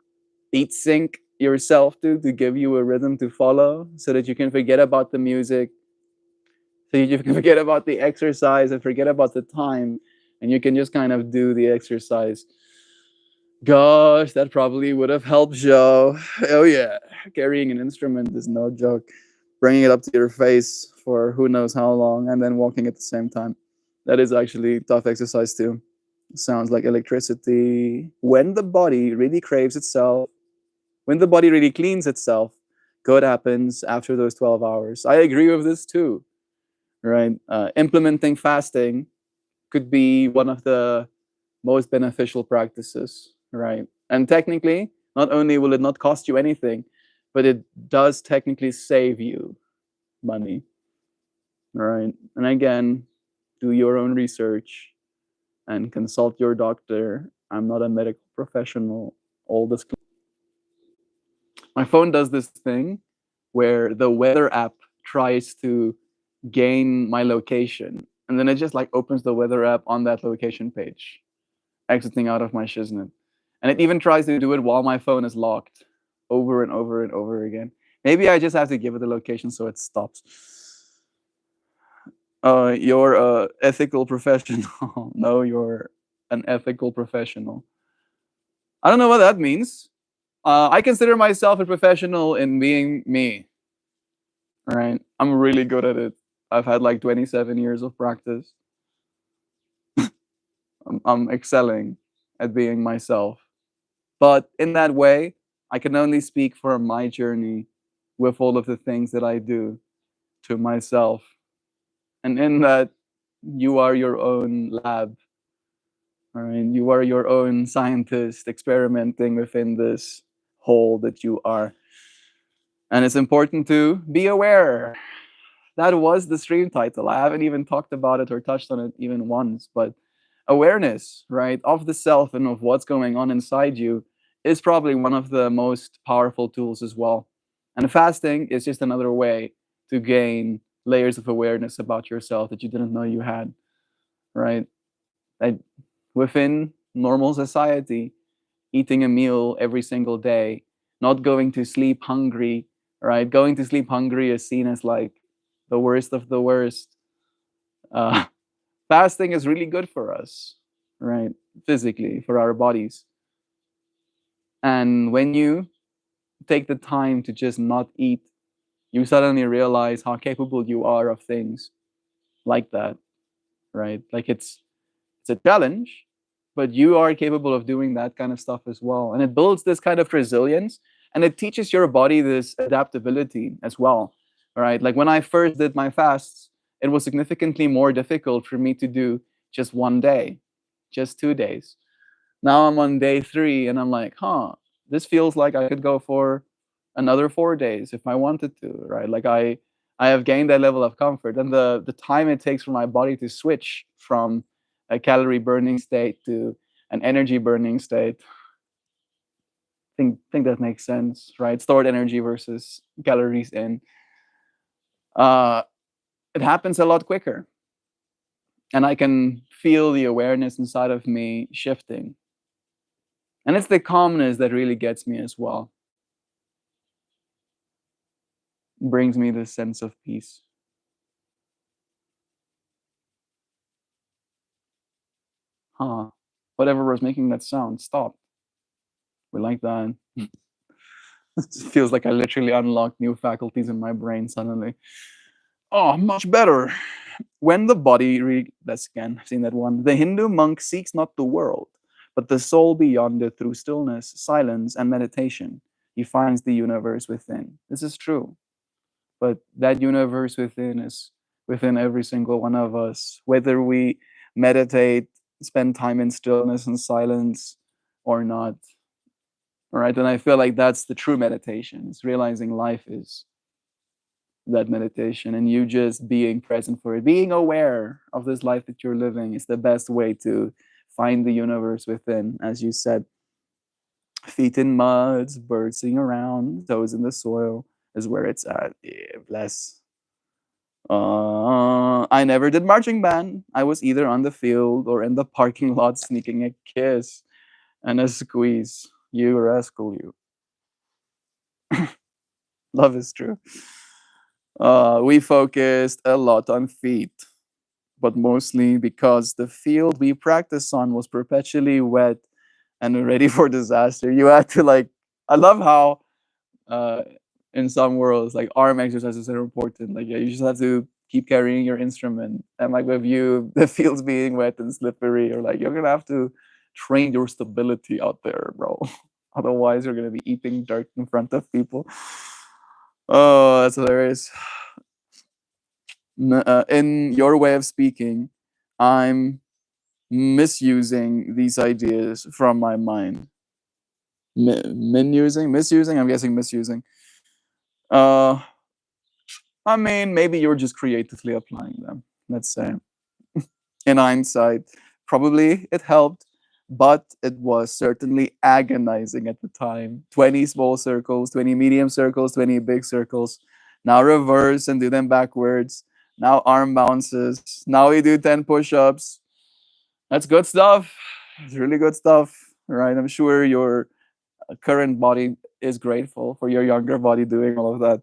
beat sync yourself to give you a rhythm to follow so that you can forget about the music, so you can forget about the exercise and forget about the time, and you can just kind of do the exercise. Gosh, that probably would have helped Joe. Oh yeah, carrying an instrument is no joke. Bringing it up to your face for who knows how long and then walking at the same time. That is actually tough exercise too. Sounds like electricity. When the body really craves itself, when the body really cleans itself, good happens after those 12 hours. I agree with this too, right? Implementing fasting could be one of the most beneficial practices, right? And technically, not only will it not cost you anything, but it does technically save you money, right? And again, do your own research and consult your doctor. I'm not a medical professional. All this. My phone does this thing where the weather app tries to gain my location, and then it just like opens the weather app on that location page, exiting out of my shiznit. And it even tries to do it while my phone is locked over and over and over again. Maybe I just have to give it the location so it stops. You're a ethical professional. No, you're an ethical professional. I don't know what that means. I consider myself a professional in being me. Right? I'm really good at it. I've had like 27 years of practice. I'm excelling at being myself. But in that way, I can only speak for my journey with all of the things that I do to myself. And in that, you are your own lab. All right? You are your own scientist experimenting within this hole that you are. And it's important to be aware. That was the stream title. I haven't even talked about it or touched on it even once, but awareness, right, of the self and of what's going on inside you is probably one of the most powerful tools as well. And fasting is just another way to gain layers of awareness about yourself that you didn't know you had, right? Like within normal society, eating a meal every single day, not going to sleep hungry, right? Going to sleep hungry is seen as like the worst of the worst. Uh, Fasting is really good for us, right? Physically, for our bodies. And when you take the time to just not eat, you suddenly realize how capable you are of things like that, right? Like it's a challenge, but you are capable of doing that kind of stuff as well. And it builds this kind of resilience and it teaches your body this adaptability as well. All right. Like when I first did my fasts, it was significantly more difficult for me to do just one day, just 2 days. Now I'm on day three and I'm like, this feels like I could go for another 4 days if I wanted to, right? Like I have gained that level of comfort and the time it takes for my body to switch from a calorie burning state to an energy burning state. Think that makes sense, right? Stored energy versus calories in. Uh, it happens a lot quicker, and I can feel the awareness inside of me shifting. And it's the calmness that really gets me as well. Brings me this sense of peace. Huh. Whatever was making that sound stopped. We like that. It feels like I literally unlocked new faculties in my brain suddenly. Oh, much better. When the body, that's again, I've seen that one. The Hindu monk seeks not the world, but the soul beyond it through stillness, silence, and meditation. He finds the universe within. This is true. But that universe within is within every single one of us, whether we meditate, spend time in stillness and silence or not. All right. And I feel like that's the true meditation. It's realizing life is that meditation and you just being present for it. Being aware of this life that you're living is the best way to find the universe within. As you said, feet in muds, birds sing around, toes in the soil is where it's at. Yeah, bless. I never did marching band. I was either on the field or in the parking lot sneaking a kiss and a squeeze. You rascal, you. Love is true. We focused a lot on feet, but mostly because the field we practiced on was perpetually wet and ready for disaster. You had to like, I love how uh, in some worlds like arm exercises are important. Like yeah, you just have to keep carrying your instrument, and like with you, the field's being wet and slippery, or like you're gonna have to train your stability out there, bro. Otherwise, you're gonna be eating dirt in front of people. Oh, that's hilarious. In your way of speaking, I'm misusing these ideas from my mind. Misusing. I'm guessing misusing. Uh, I mean, maybe you're just creatively applying them. Let's say, in hindsight, probably it helped, but it was certainly agonizing at the time. 20 small circles, 20 medium circles, 20 big circles. Now reverse and do them backwards. Now arm bounces. Now we do 10 push ups. That's good stuff. It's really good stuff, right? I'm sure your current body is grateful for your younger body doing all of that.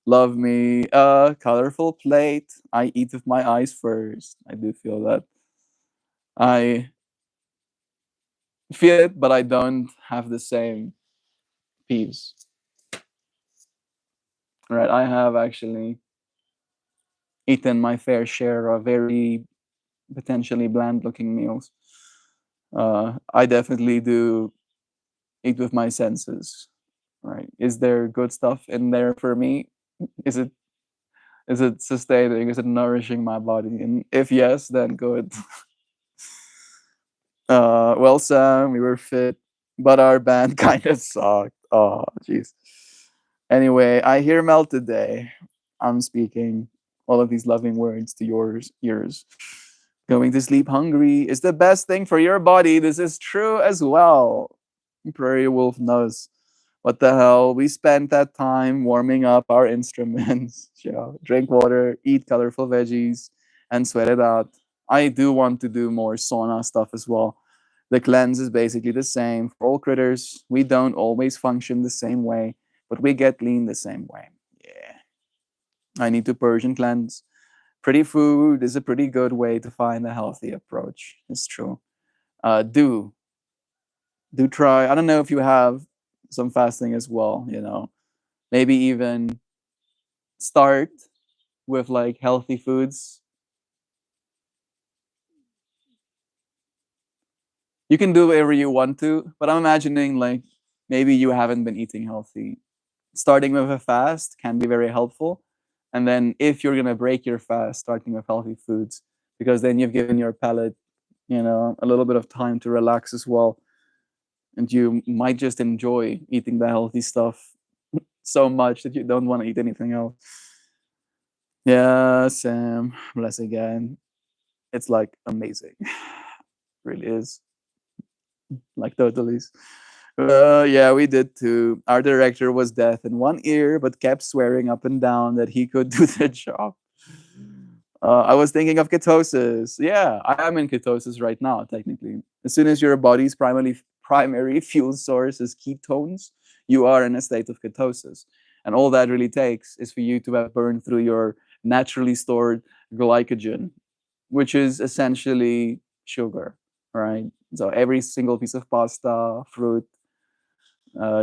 Love me. Colorful plate. I eat with my eyes first. I do feel that. I feel it, but I don't have the same peeves. Right? I have actually eaten my fair share of very potentially bland looking meals. I definitely do eat with my senses. Right? Is there good stuff in there for me? Is it sustaining? Is it nourishing my body? And if yes, then good. Well, Sam, we were fit, but our band kind of sucked. Oh, jeez. Anyway, I hear Mel today. I'm speaking all of these loving words to yours ears. Going to sleep hungry is the best thing for your body. This is true as well. Prairie Wolf knows. What the hell? We spent that time warming up our instruments. Yeah, drink water, eat colorful veggies, and sweat it out. I do want to do more sauna stuff as well. The cleanse is basically the same for all critters. We don't always function the same way, but we get lean the same way. Yeah. I need to purge and cleanse. Pretty food is a pretty good way to find a healthy approach. It's true. Do try. I don't know if you have some fasting as well. Maybe even start with like healthy foods. You can do whatever you want to, but I'm imagining like maybe you haven't been eating healthy. Starting with a fast can be very helpful. And then if you're gonna break your fast, starting with healthy foods, because then you've given your palate, a little bit of time to relax as well. And you might just enjoy eating the healthy stuff so much that you don't want to eat anything else. Yeah, Sam, bless again. It's like amazing. Really is. Like totally. Yeah, we did too. Our director was deaf in one ear, but kept swearing up and down that he could do the job. I was thinking of ketosis. Yeah, I am in ketosis right now, technically. As soon as your body's primary fuel source is ketones, you are in a state of ketosis. And all that really takes is for you to have burned through your naturally stored glycogen, which is essentially sugar, right? So every single piece of pasta, fruit,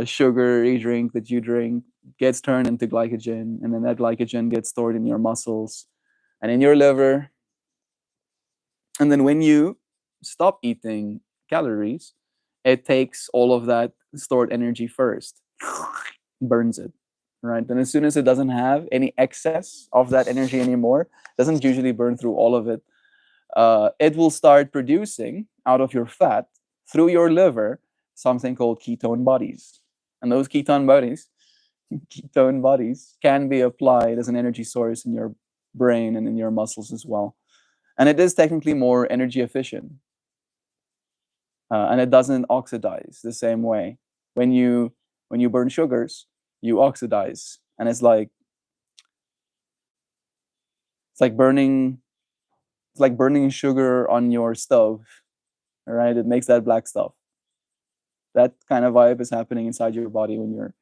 sugary drink that you drink gets turned into glycogen, and then that glycogen gets stored in your muscles and in your liver. And then when you stop eating calories, it takes all of that stored energy first, burns it, right? And as soon as it doesn't have any excess of that energy anymore, doesn't usually burn through all of it, it will start producing out of your fat through your liver something called ketone bodies. And those ketone bodies can be applied as an energy source in your brain and in your muscles as well. And it is technically more energy efficient, and it doesn't oxidize the same way. When you burn sugars, you oxidize, and it's like It's like burning. It's like burning sugar on your stove. All right, it makes that black stuff. That kind of vibe is happening inside your body when you're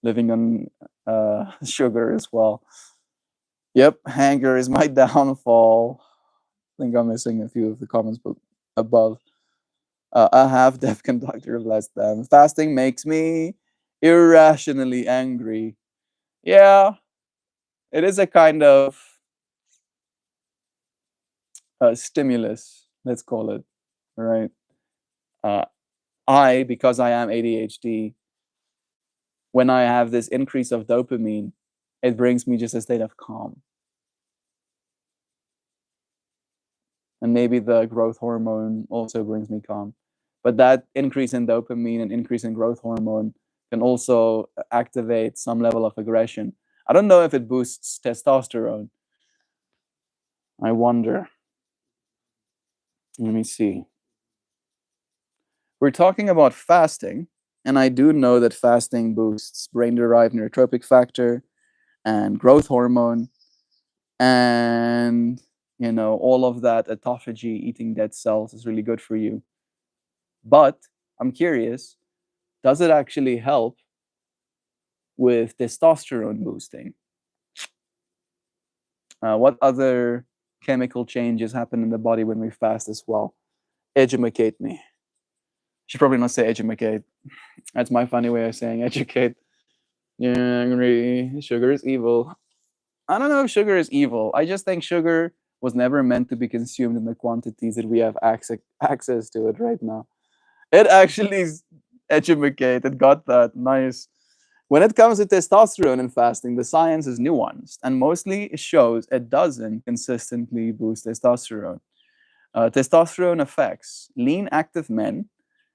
living on sugar as well. Yep, hanger is my downfall. I think I'm missing a few of the comments above. A half deaf conductor of less than. Fasting makes me irrationally angry. Yeah, it is a kind of stimulus, let's call it. Right. Uh, because I am ADHD, when I have this increase of dopamine, it brings me just a state of calm. And maybe the growth hormone also brings me calm. But that increase in dopamine and increase in growth hormone can also activate some level of aggression. I don't know if it boosts testosterone. I wonder. Let me see. We're talking about fasting, and I do know that fasting boosts brain derived neurotropic factor and growth hormone and all of that autophagy, eating dead cells, is really good for you. But I'm curious, does it actually help with testosterone boosting? What other chemical changes happen in the body when we fast as well? Educate me. Should probably not say educate. That's my funny way of saying educate. Yeah, sugar is evil. I don't know if sugar is evil. I just think sugar was never meant to be consumed in the quantities that we have access to it right now. It actually is educate. It got that. Nice. When it comes to testosterone and fasting, the science is nuanced and mostly shows it doesn't consistently boost testosterone. Testosterone affects lean, active men.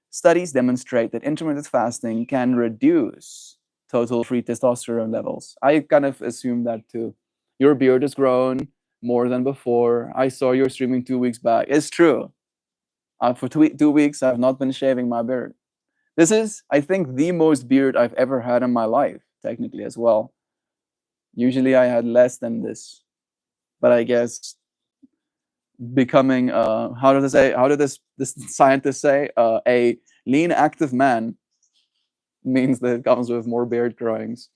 Studies demonstrate that intermittent fasting can reduce total free testosterone levels. I kind of assume that too. Your beard has grown more than before. I saw your streaming 2 weeks back. It's true. For 2 weeks, I've not been shaving my beard. This is, I think, the most beard I've ever had in my life, technically as well. Usually I had less than this. But I guess becoming how did this scientist say, a lean active man means that it comes with more beard growings.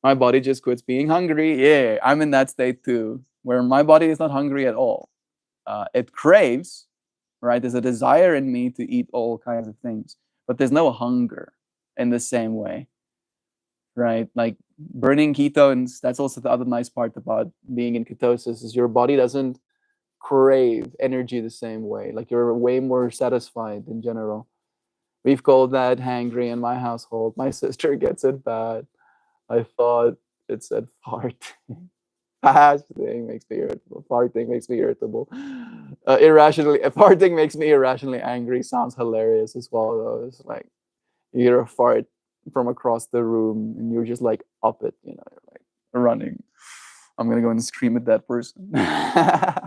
My body just quits being hungry. Yeah, I'm in that state too, where my body is not hungry at all. It craves, right? There's a desire in me to eat all kinds of things, but there's no hunger in the same way, right? Like burning ketones, that's also the other nice part about being in ketosis, is your body doesn't crave energy the same way. Like you're way more satisfied in general. We've called that hangry in my household. My sister gets it bad. I thought it said fart. Fasting makes me irritable. Farting makes me irritable. Farting makes me irrationally angry. Sounds hilarious as well, though. It's like you hear a fart from across the room and you're just like up it, you're like running. I'm gonna go and scream at that person. My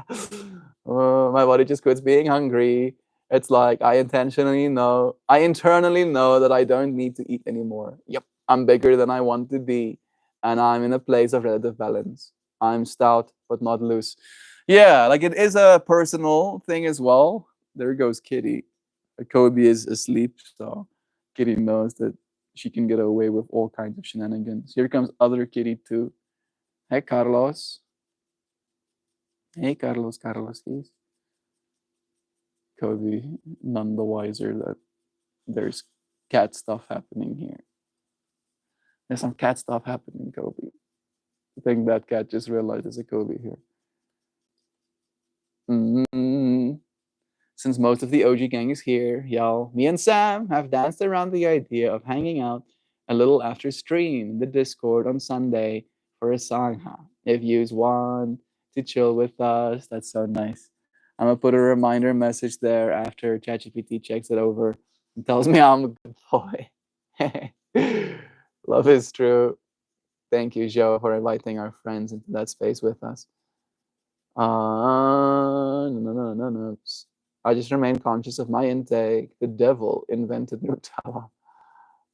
body just quits being hungry. It's like I internally know that I don't need to eat anymore. Yep, I'm bigger than I want to be, and I'm in a place of relative balance. I'm stout but not loose. Yeah, like it is a personal thing as well. There goes Kitty. Kobe is asleep, so Kitty knows that she can get away with all kinds of shenanigans. Here comes other Kitty too. Hey, Carlos. Hey, Carlos. He's Kobe, none the wiser that there's cat stuff happening here. There's some cat stuff happening, Kobe. I think that cat just realized there's a Kobe here. Mm-hmm. Since most of the OG gang is here, y'all, me and Sam have danced around the idea of hanging out a little after stream in the Discord on Sunday for a sangha. If yous want to chill with us, that's so nice. I'm gonna put a reminder message there after ChatGPT checks it over and tells me I'm a good boy. Love is true. Thank you, Joe, for inviting our friends into that space with us. No. I just remain conscious of my intake. The devil invented Nutella.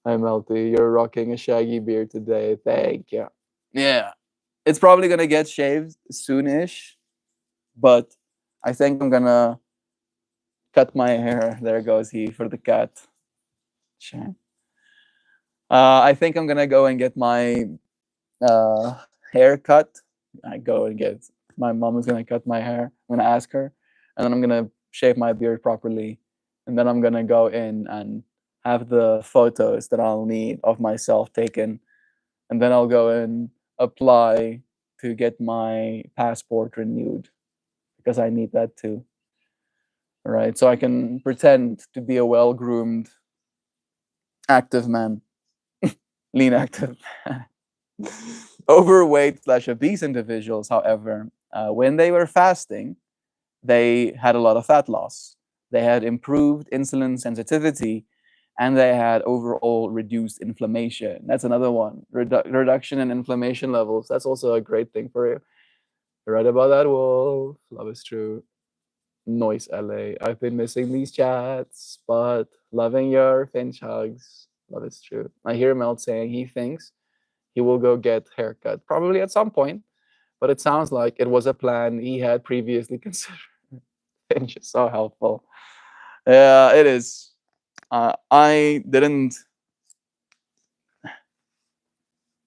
Hi, Melty. You're rocking a shaggy beard today. Thank you. Yeah. It's probably going to get shaved soonish. But I think I'm gonna cut my hair. There goes he for the cat. Shame. I think I'm gonna go and get my uh, hair cut. I go and get my mom is gonna cut my hair. I'm gonna ask her, and then I'm gonna shave my beard properly, and then I'm gonna go in and have the photos that I'll need of myself taken, and then I'll go and apply to get my passport renewed because I need that too. All right, so I can pretend to be a well-groomed, active man, lean active. Overweight slash obese individuals, however, when they were fasting, they had a lot of fat loss. They had improved insulin sensitivity and they had overall reduced inflammation. That's another one. Reduction in inflammation levels. That's also a great thing for you. You're right about that, Wolf. Love is true. Noise LA. I've been missing these chats, but loving your Finch hugs. Love is true. I hear Melt saying he thinks he will go get haircut probably at some point, but it sounds like it was a plan he had previously considered. Finch is so helpful. Yeah, it is. I didn't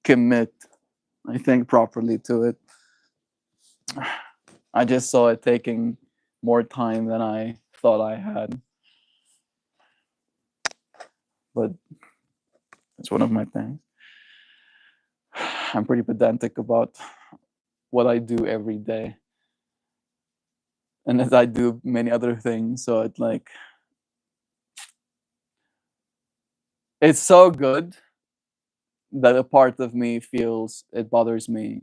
commit, I think, properly to it. I just saw it taking more time than I thought I had. But it's one of my things. I'm pretty pedantic about what I do every day. And as I do many other things, so it's like it's so good that a part of me feels it bothers me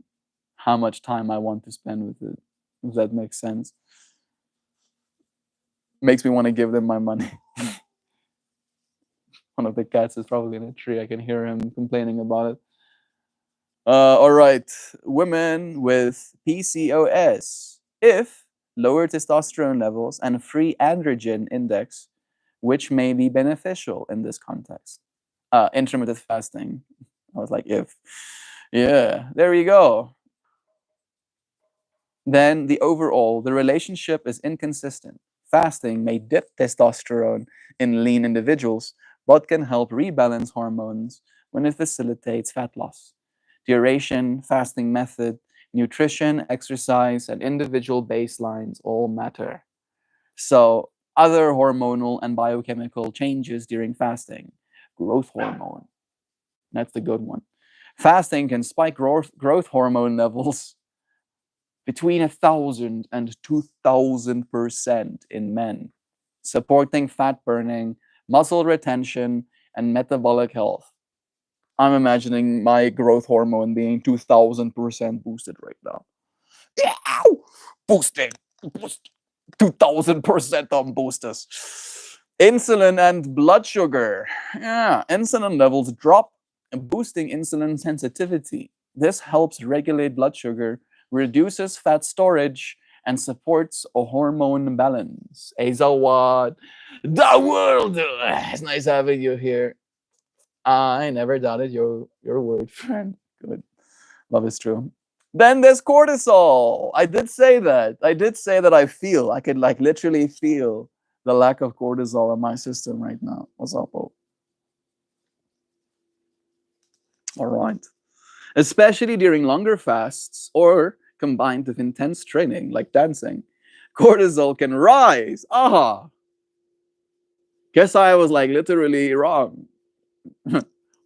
how much time I want to spend with it. If that makes sense. Makes me want to give them my money. One of the cats is probably in a tree. I can hear him complaining about it. All right. Women with PCOS. If lower testosterone levels and free androgen index, which may be beneficial in this context. Intermittent fasting. I was like, if. Yeah, there you go. Then the relationship is inconsistent. Fasting may dip testosterone in lean individuals, but can help rebalance hormones when it facilitates fat loss. Duration, fasting method, nutrition, exercise, and individual baselines all matter. So, other hormonal and biochemical changes during fasting. Growth hormone, that's the good one. Fasting can spike growth hormone levels between 1,000 and 2,000% in men, supporting fat burning, muscle retention, and metabolic health. I'm imagining my growth hormone being 2,000% boosted right now. Yeah, boosting, boost, 2,000% on boosters. Insulin and blood sugar. Yeah, insulin levels drop, boosting insulin sensitivity. This helps regulate blood sugar, reduces fat storage, and supports a hormone balance. Azawad, the world. It's nice having you here. I never doubted your word, friend. Good. Love is true. Then there's cortisol. I did say that. I did say that I could like literally feel the lack of cortisol in my system right now. What's up, Bo? All right. Especially during longer fasts or combined with intense training like dancing, cortisol can rise. Aha. Guess I was like literally wrong.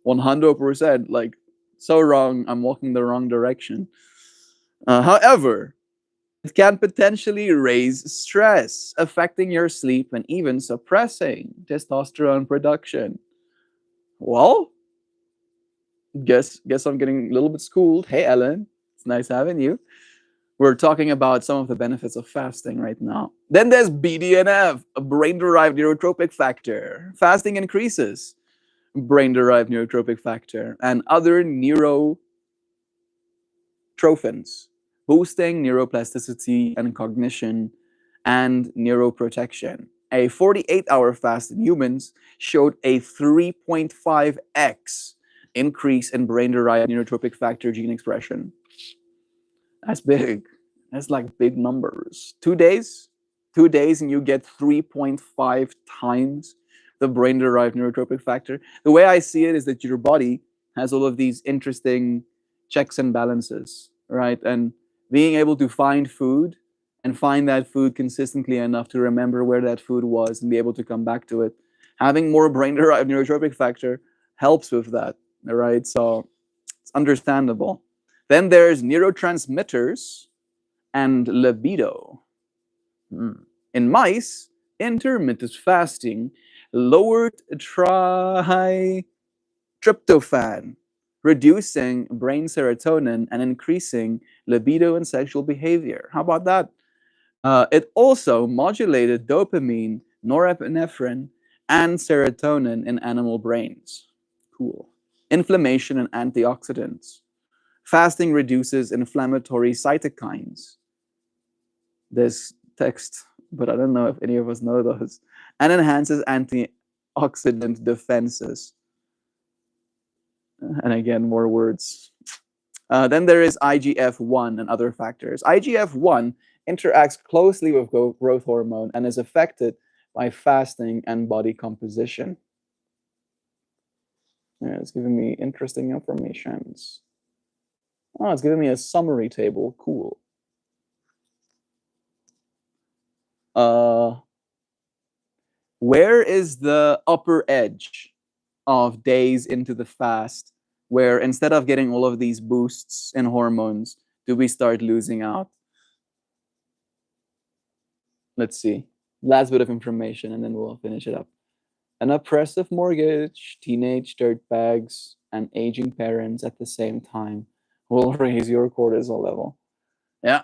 100%. Like, so wrong. I'm walking the wrong direction. However, it can potentially raise stress, affecting your sleep and even suppressing testosterone production. Well, guess I'm getting a little bit schooled. Hey, Ellen, it's nice having you. We're talking about some of the benefits of fasting right now. Then there's BDNF, a brain-derived neurotropic factor. Fasting increases brain-derived neurotropic factor and other neurotrophins, boosting neuroplasticity and cognition and neuroprotection. A 48-hour fast in humans showed a 3.5x increase in brain-derived neurotropic factor gene expression. That's big. That's like big numbers. 2 days, 2 days, and you get 3.5 times the brain derived neurotropic factor. The way I see it is that your body has all of these interesting checks and balances, right? And being able to find food and find that food consistently enough to remember where that food was and be able to come back to it. Having more brain derived neurotropic factor helps with that, right? So it's understandable. Then there's neurotransmitters and libido. In mice, intermittent fasting lowered tryptophan, reducing brain serotonin and increasing libido and sexual behavior. How about that? It also modulated dopamine, norepinephrine, and serotonin in animal brains. Cool. Inflammation and antioxidants. Fasting reduces inflammatory cytokines. There's text, but I don't know if any of us know those. And enhances antioxidant defenses. And again, more words. Then there is IGF-1 and other factors. IGF-1 interacts closely with growth hormone and is affected by fasting and body composition. Yeah, it's giving me interesting informations. Oh, it's giving me a summary table. Cool. Where is the upper edge of days into the fast where instead of getting all of these boosts in hormones, do we start losing out? Let's see. Last bit of information and then we'll finish it up. An oppressive mortgage, teenage dirtbags, and aging parents at the same time will raise your cortisol level. Yeah.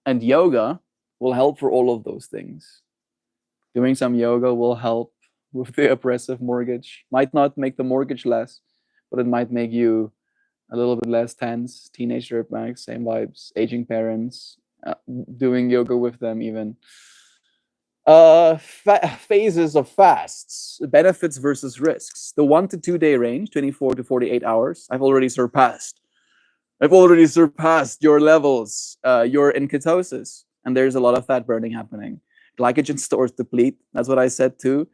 And yoga will help for all of those things. Doing some yoga will help with the oppressive mortgage. Might not make the mortgage less, but it might make you a little bit less tense. Teenage dirtbags, same vibes. Aging parents, doing yoga with them even. Phases of fasts, benefits versus risks. The 1 to 2 day range, 24 to 48 hours, I've already surpassed. I've already surpassed your levels. You're in ketosis, and there's a lot of fat burning happening. Glycogen stores deplete. That's what I said too.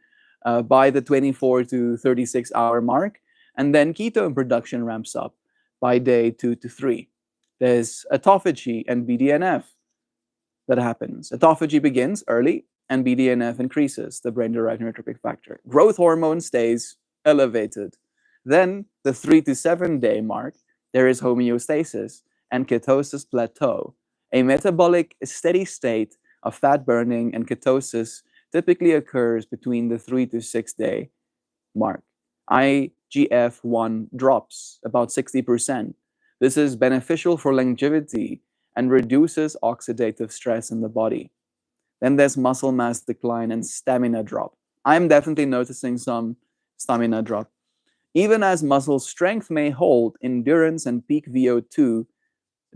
By the 24 to 36-hour mark, and then ketone production ramps up by day 2 to 3. There's autophagy and BDNF that happens. Autophagy begins early, and BDNF increases, the brain-derived neurotropic factor. Growth hormone stays elevated. Then, the 3 to 7 day mark, there is homeostasis and ketosis plateau, a metabolic steady state of fat burning and ketosis typically occurs between the 3 to 6 day mark. IGF-1 drops about 60%. This is beneficial for longevity and reduces oxidative stress in the body. Then there's muscle mass decline and stamina drop. I'm definitely noticing some stamina drop. Even as muscle strength may hold, endurance and peak VO2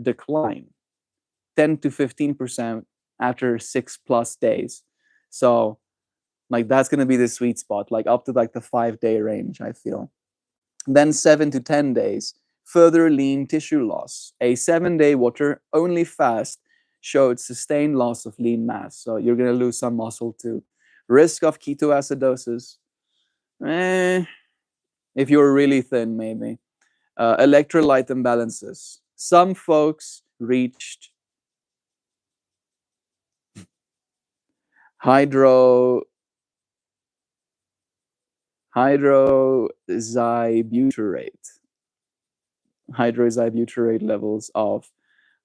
decline 10 to 15% after 6+ days. So like that's going to be the sweet spot, like up to like the 5-day range, I feel. Then 7 to 10 days, further lean tissue loss. A 7-day water only fast showed sustained loss of lean mass. So you're going to lose some muscle too. Risk of ketoacidosis. If you're really thin, maybe. Electrolyte imbalances. Some folks reached hydroxybutyrate levels of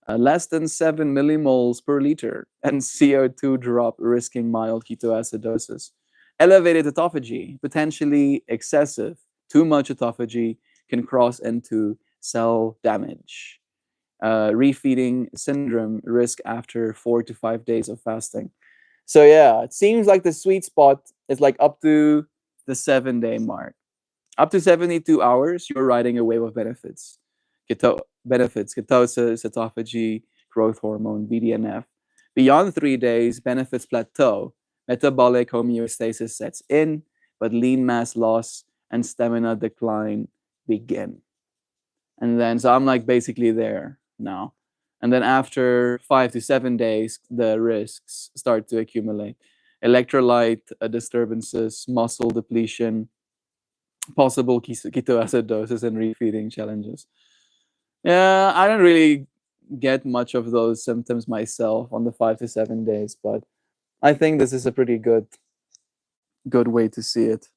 less than 7 millimoles per liter, and CO2 drop, risking mild ketoacidosis. Elevated autophagy, potentially excessive. Too much autophagy can cross into cell damage. Refeeding syndrome, risk after 4 to 5 days of fasting. So yeah, it seems like the sweet spot is like up to the 7-day mark. Up to 72 hours, you're riding a wave of benefits. Ketosis, autophagy, growth hormone, BDNF. Beyond 3 days, benefits plateau. Metabolic homeostasis sets in, but lean mass loss and stamina decline begin. And then, so I'm like basically there now. And then after 5 to 7 days, the risks start to accumulate. Electrolyte disturbances, muscle depletion, possible ketoacidosis, and refeeding challenges. Yeah, I don't really get much of those symptoms myself on the 5 to 7 days, but I think this is a pretty good way to see it.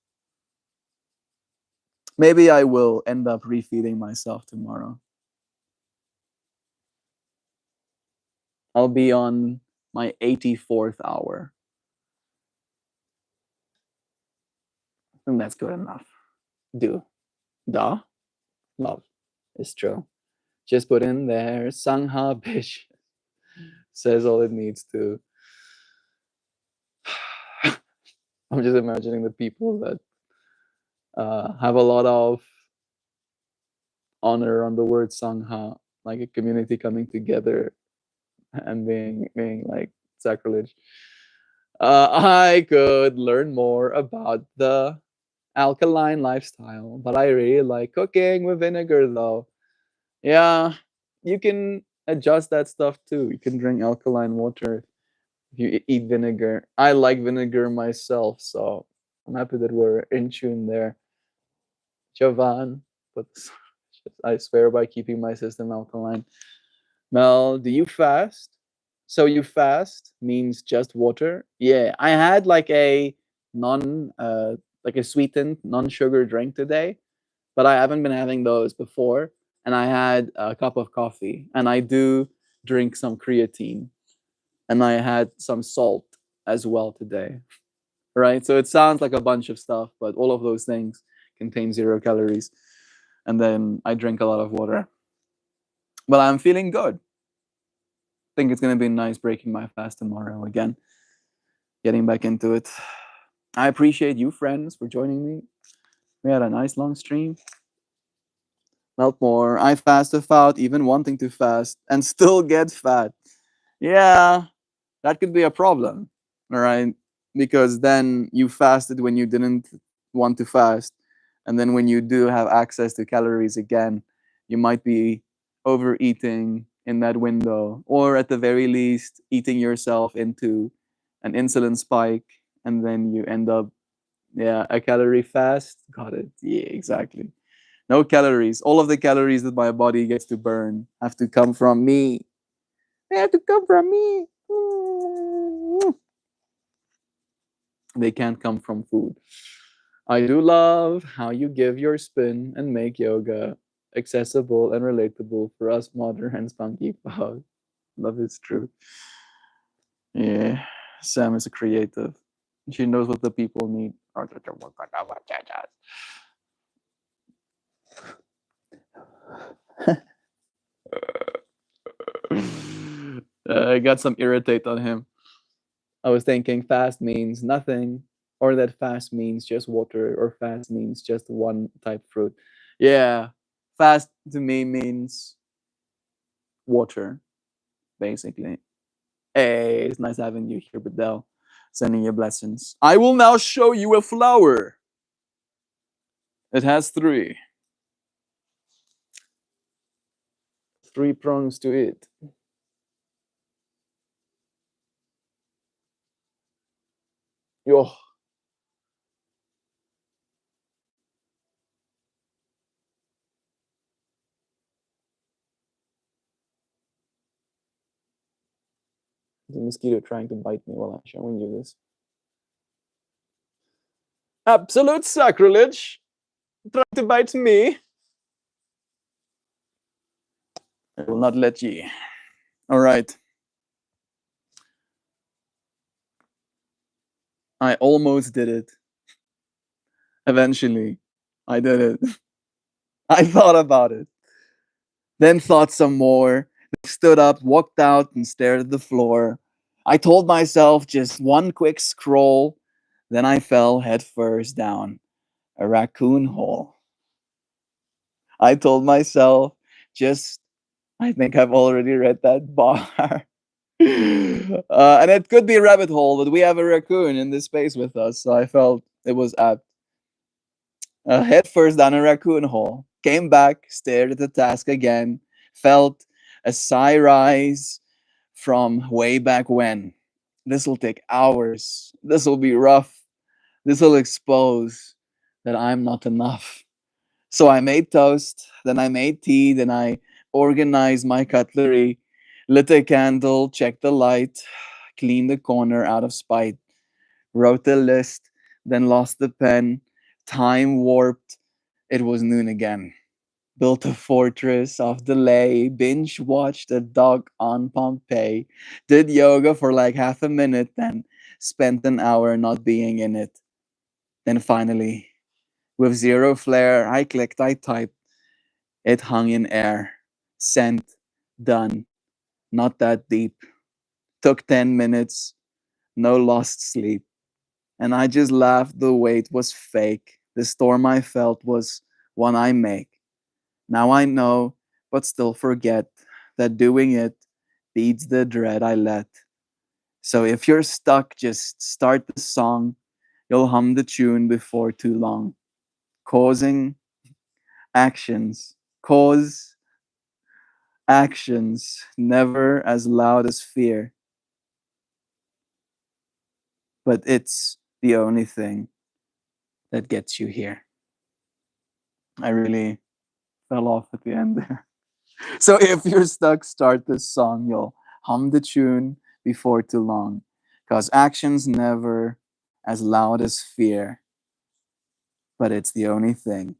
Maybe I will end up refeeding myself tomorrow. I'll be on my 84th hour. And that's good enough. Do. Da. Love. It's true. Just put in there, Sangha bitch. Says all it needs to. I'm just imagining the people that have a lot of honor on the word Sangha, like a community coming together and being like sacrilege. I could learn more about the alkaline lifestyle, but I really like cooking with vinegar though. Yeah, you can adjust that stuff too. You can drink alkaline water if you eat vinegar. I like vinegar myself, so I'm happy that we're in tune there. Jovan, but I swear by keeping my system alkaline. Mel, do you fast? So you fast means just water? Yeah, I had like a non like a sweetened non-sugar drink today, but I haven't been having those before. And I had a cup of coffee, and I do drink some creatine, and I had some salt as well today. Right? So it sounds like a bunch of stuff, but all of those things contain 0 calories. And then I drink a lot of water. But I'm feeling good. Think it's gonna be nice breaking my fast tomorrow again. Getting back into it. I appreciate you friends for joining me. We had a nice long stream. MeltMore. I fast without even wanting to fast and still get fat. Yeah, that could be a problem. All right. Because then you fasted when you didn't want to fast. And then when you do have access to calories again, you might be overeating in that window, or at the very least, eating yourself into an insulin spike. And then you end up, yeah, a calorie fast. Got it. Yeah, exactly. No calories. All of the calories that my body gets to burn have to come from me. They have to come from me. They can't come from food. I do love how you give your spin and make yoga accessible and relatable for us modern and spunky folks. Love is true. Yeah, Sam is a creative. She knows what the people need. I got some irritate on him. I was thinking fast means nothing, or that fast means just water, or fast means just one type fruit. Yeah, fast to me means water, basically. Hey, it's nice having you here, Bedell. Sending you blessings. I will now show you a flower. It has three prongs to it. Yo, the mosquito trying to bite me while I'm showing you this. Absolute sacrilege! Trying to bite me. I will not let ye. All right. I almost did it. Eventually, I did it. I thought about it, then thought some more, stood up, walked out, and stared at the floor. I told myself just one quick scroll, then I fell headfirst down a raccoon hole. I told myself just, I think I've already read that bar. And it could be a rabbit hole, but we have a raccoon in this space with us, so I felt it was apt. Head first down a raccoon hole, came back, stared at the task again, felt A sigh rise from way back when. This'll take hours. This'll be rough. This'll expose that I'm not enough. So I made toast, then I made tea, then I organized my cutlery, lit a candle, checked the light, cleaned the corner out of spite, wrote the list, then lost the pen, time warped. It was noon again. Built a fortress of delay, binge watched a dog on Pompeii, did yoga for like half a minute, then spent an hour not being in it. Then finally, with zero flair, I clicked, I typed, it hung in air. Sent, done, not that deep. Took 10 minutes, no lost sleep. And I just laughed the wait was fake. The storm I felt was one I make. Now I know, but still forget that doing it beats the dread I let. So if you're stuck, just start the song. You'll hum the tune before too long. Causing actions. Cause actions never as loud as fear, but it's the only thing that gets you here. I really fell off at the end there. So if you're stuck, start this song. You'll hum the tune before too long. Because action's never as loud as fear, but it's the only thing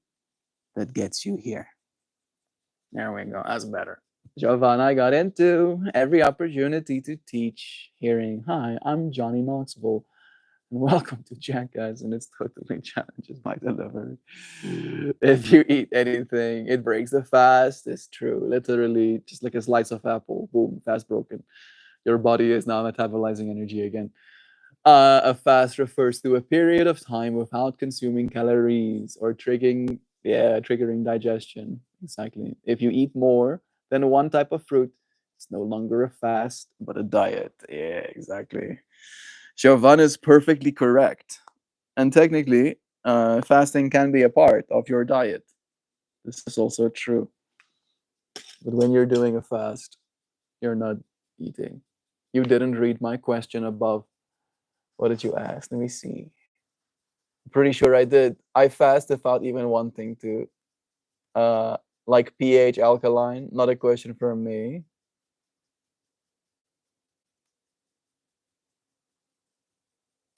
that gets you here. There we go. That's better. Giovanna got into every opportunity to teach, hearing, "Hi, I'm Johnny Knoxville, and welcome to Jackass, and it's totally challenges my delivery. If you eat anything, it breaks the fast." It's true. Literally, just like a slice of apple, boom, fast broken. Your body is now metabolizing energy again. A fast refers to a period of time without consuming calories or triggering digestion. Exactly. If you eat more than one type of fruit, it's no longer a fast, but a diet. Yeah, exactly. Chauvin is perfectly correct. And technically, fasting can be a part of your diet. This is also true. But when you're doing a fast, you're not eating. You didn't read my question above. What did you ask? Let me see. Pretty sure I did. I fast without even wanting to. Uh, like pH alkaline, not a question for me.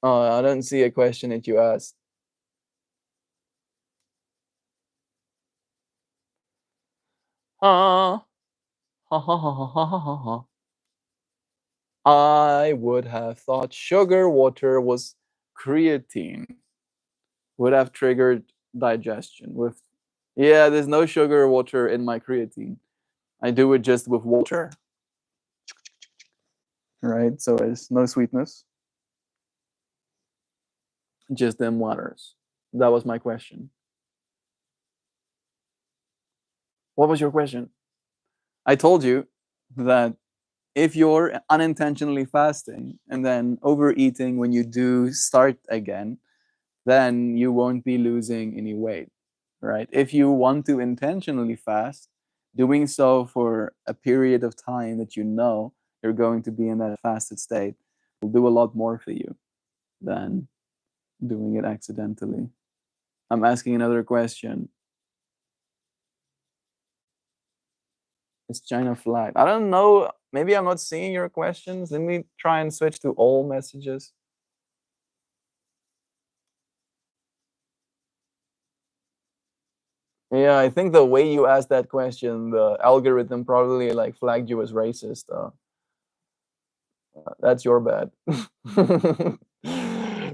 I don't see a question that you asked. Ha ha ha ha ha ha ha ha. I would have thought sugar water was creatine. Would have triggered digestion with. Yeah, there's no sugar water in my creatine. I do it just with water, right? So it's no sweetness, just them waters. That was my question. What was your question? I told you that if you're unintentionally fasting and then overeating when you do start again, then you won't be losing any weight, right? If you want to intentionally fast, doing so for a period of time that you know you're going to be in that fasted state will do a lot more for you than doing it accidentally. I'm asking another question. Is China flagged? I don't know. Maybe I'm not seeing your questions. Let me try and switch to all messages. Yeah, I think the way you asked that question, the algorithm probably like flagged you as racist. That's your bad.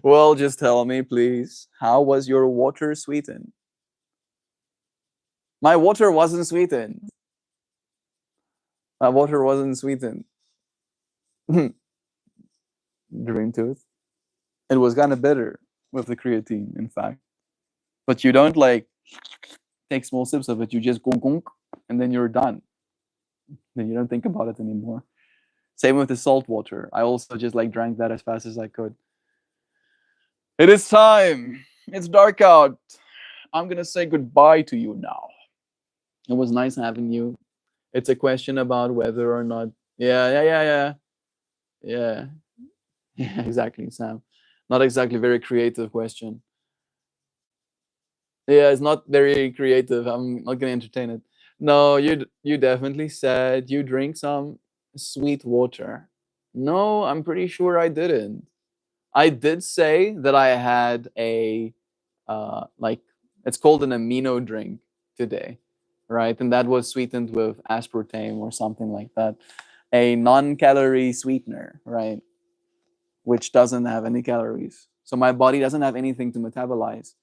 Well, just tell me, please. How was your water sweetened? My water wasn't sweetened. My water wasn't sweetened. Dream tooth. It was kind of bitter with the creatine, in fact. But you don't like take small sips of it. You just gunk gunk, and then you're done. Then you don't think about it anymore. Same with the salt water. I also just like drank that as fast as I could. It is time. It's dark out. I'm gonna say goodbye to you now. It was nice having you. It's a question about whether or not. Yeah, yeah, yeah, yeah, yeah, yeah. Exactly, Sam. Not exactly very creative question. Yeah, it's not very creative. I'm not gonna entertain it. No, you definitely said you drink some sweet water. No, I'm pretty sure I didn't. I did say that I had a like it's called an amino drink today, right? And that was sweetened with aspartame or something like that, a non-calorie sweetener, right? Which doesn't have any calories. So my body doesn't have anything to metabolize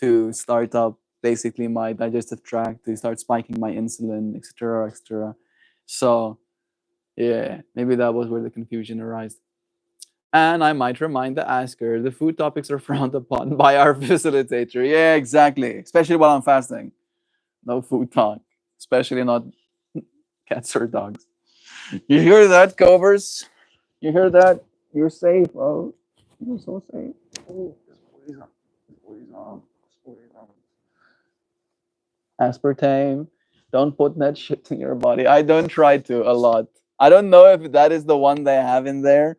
to start up basically my digestive tract, to start spiking my insulin, etc., etc. So yeah, maybe that was where the confusion arose. And I might remind the asker the food topics are frowned upon by our facilitator. Yeah, exactly. Especially while I'm fasting. No food talk. Especially not cats or dogs. You hear that, Covers? You hear that? You're safe, oh. You're so safe. Oh, this poison. This poison. This poison. Aspartame. Don't put that shit in your body. I don't try to a lot. I don't know if that is the one they have in there.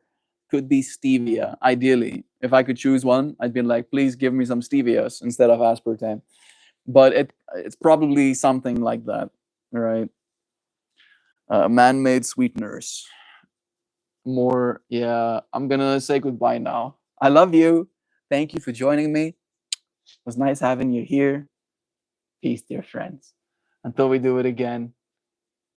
Could be stevia, ideally. If I could choose one, I'd be like, please give me some stevias instead of aspartame. But it's probably something like that, right? Man-made sweeteners. More, yeah. I'm gonna say goodbye now. I love you. Thank you for joining me. It was nice having you here. Peace, dear friends. Until we do it again.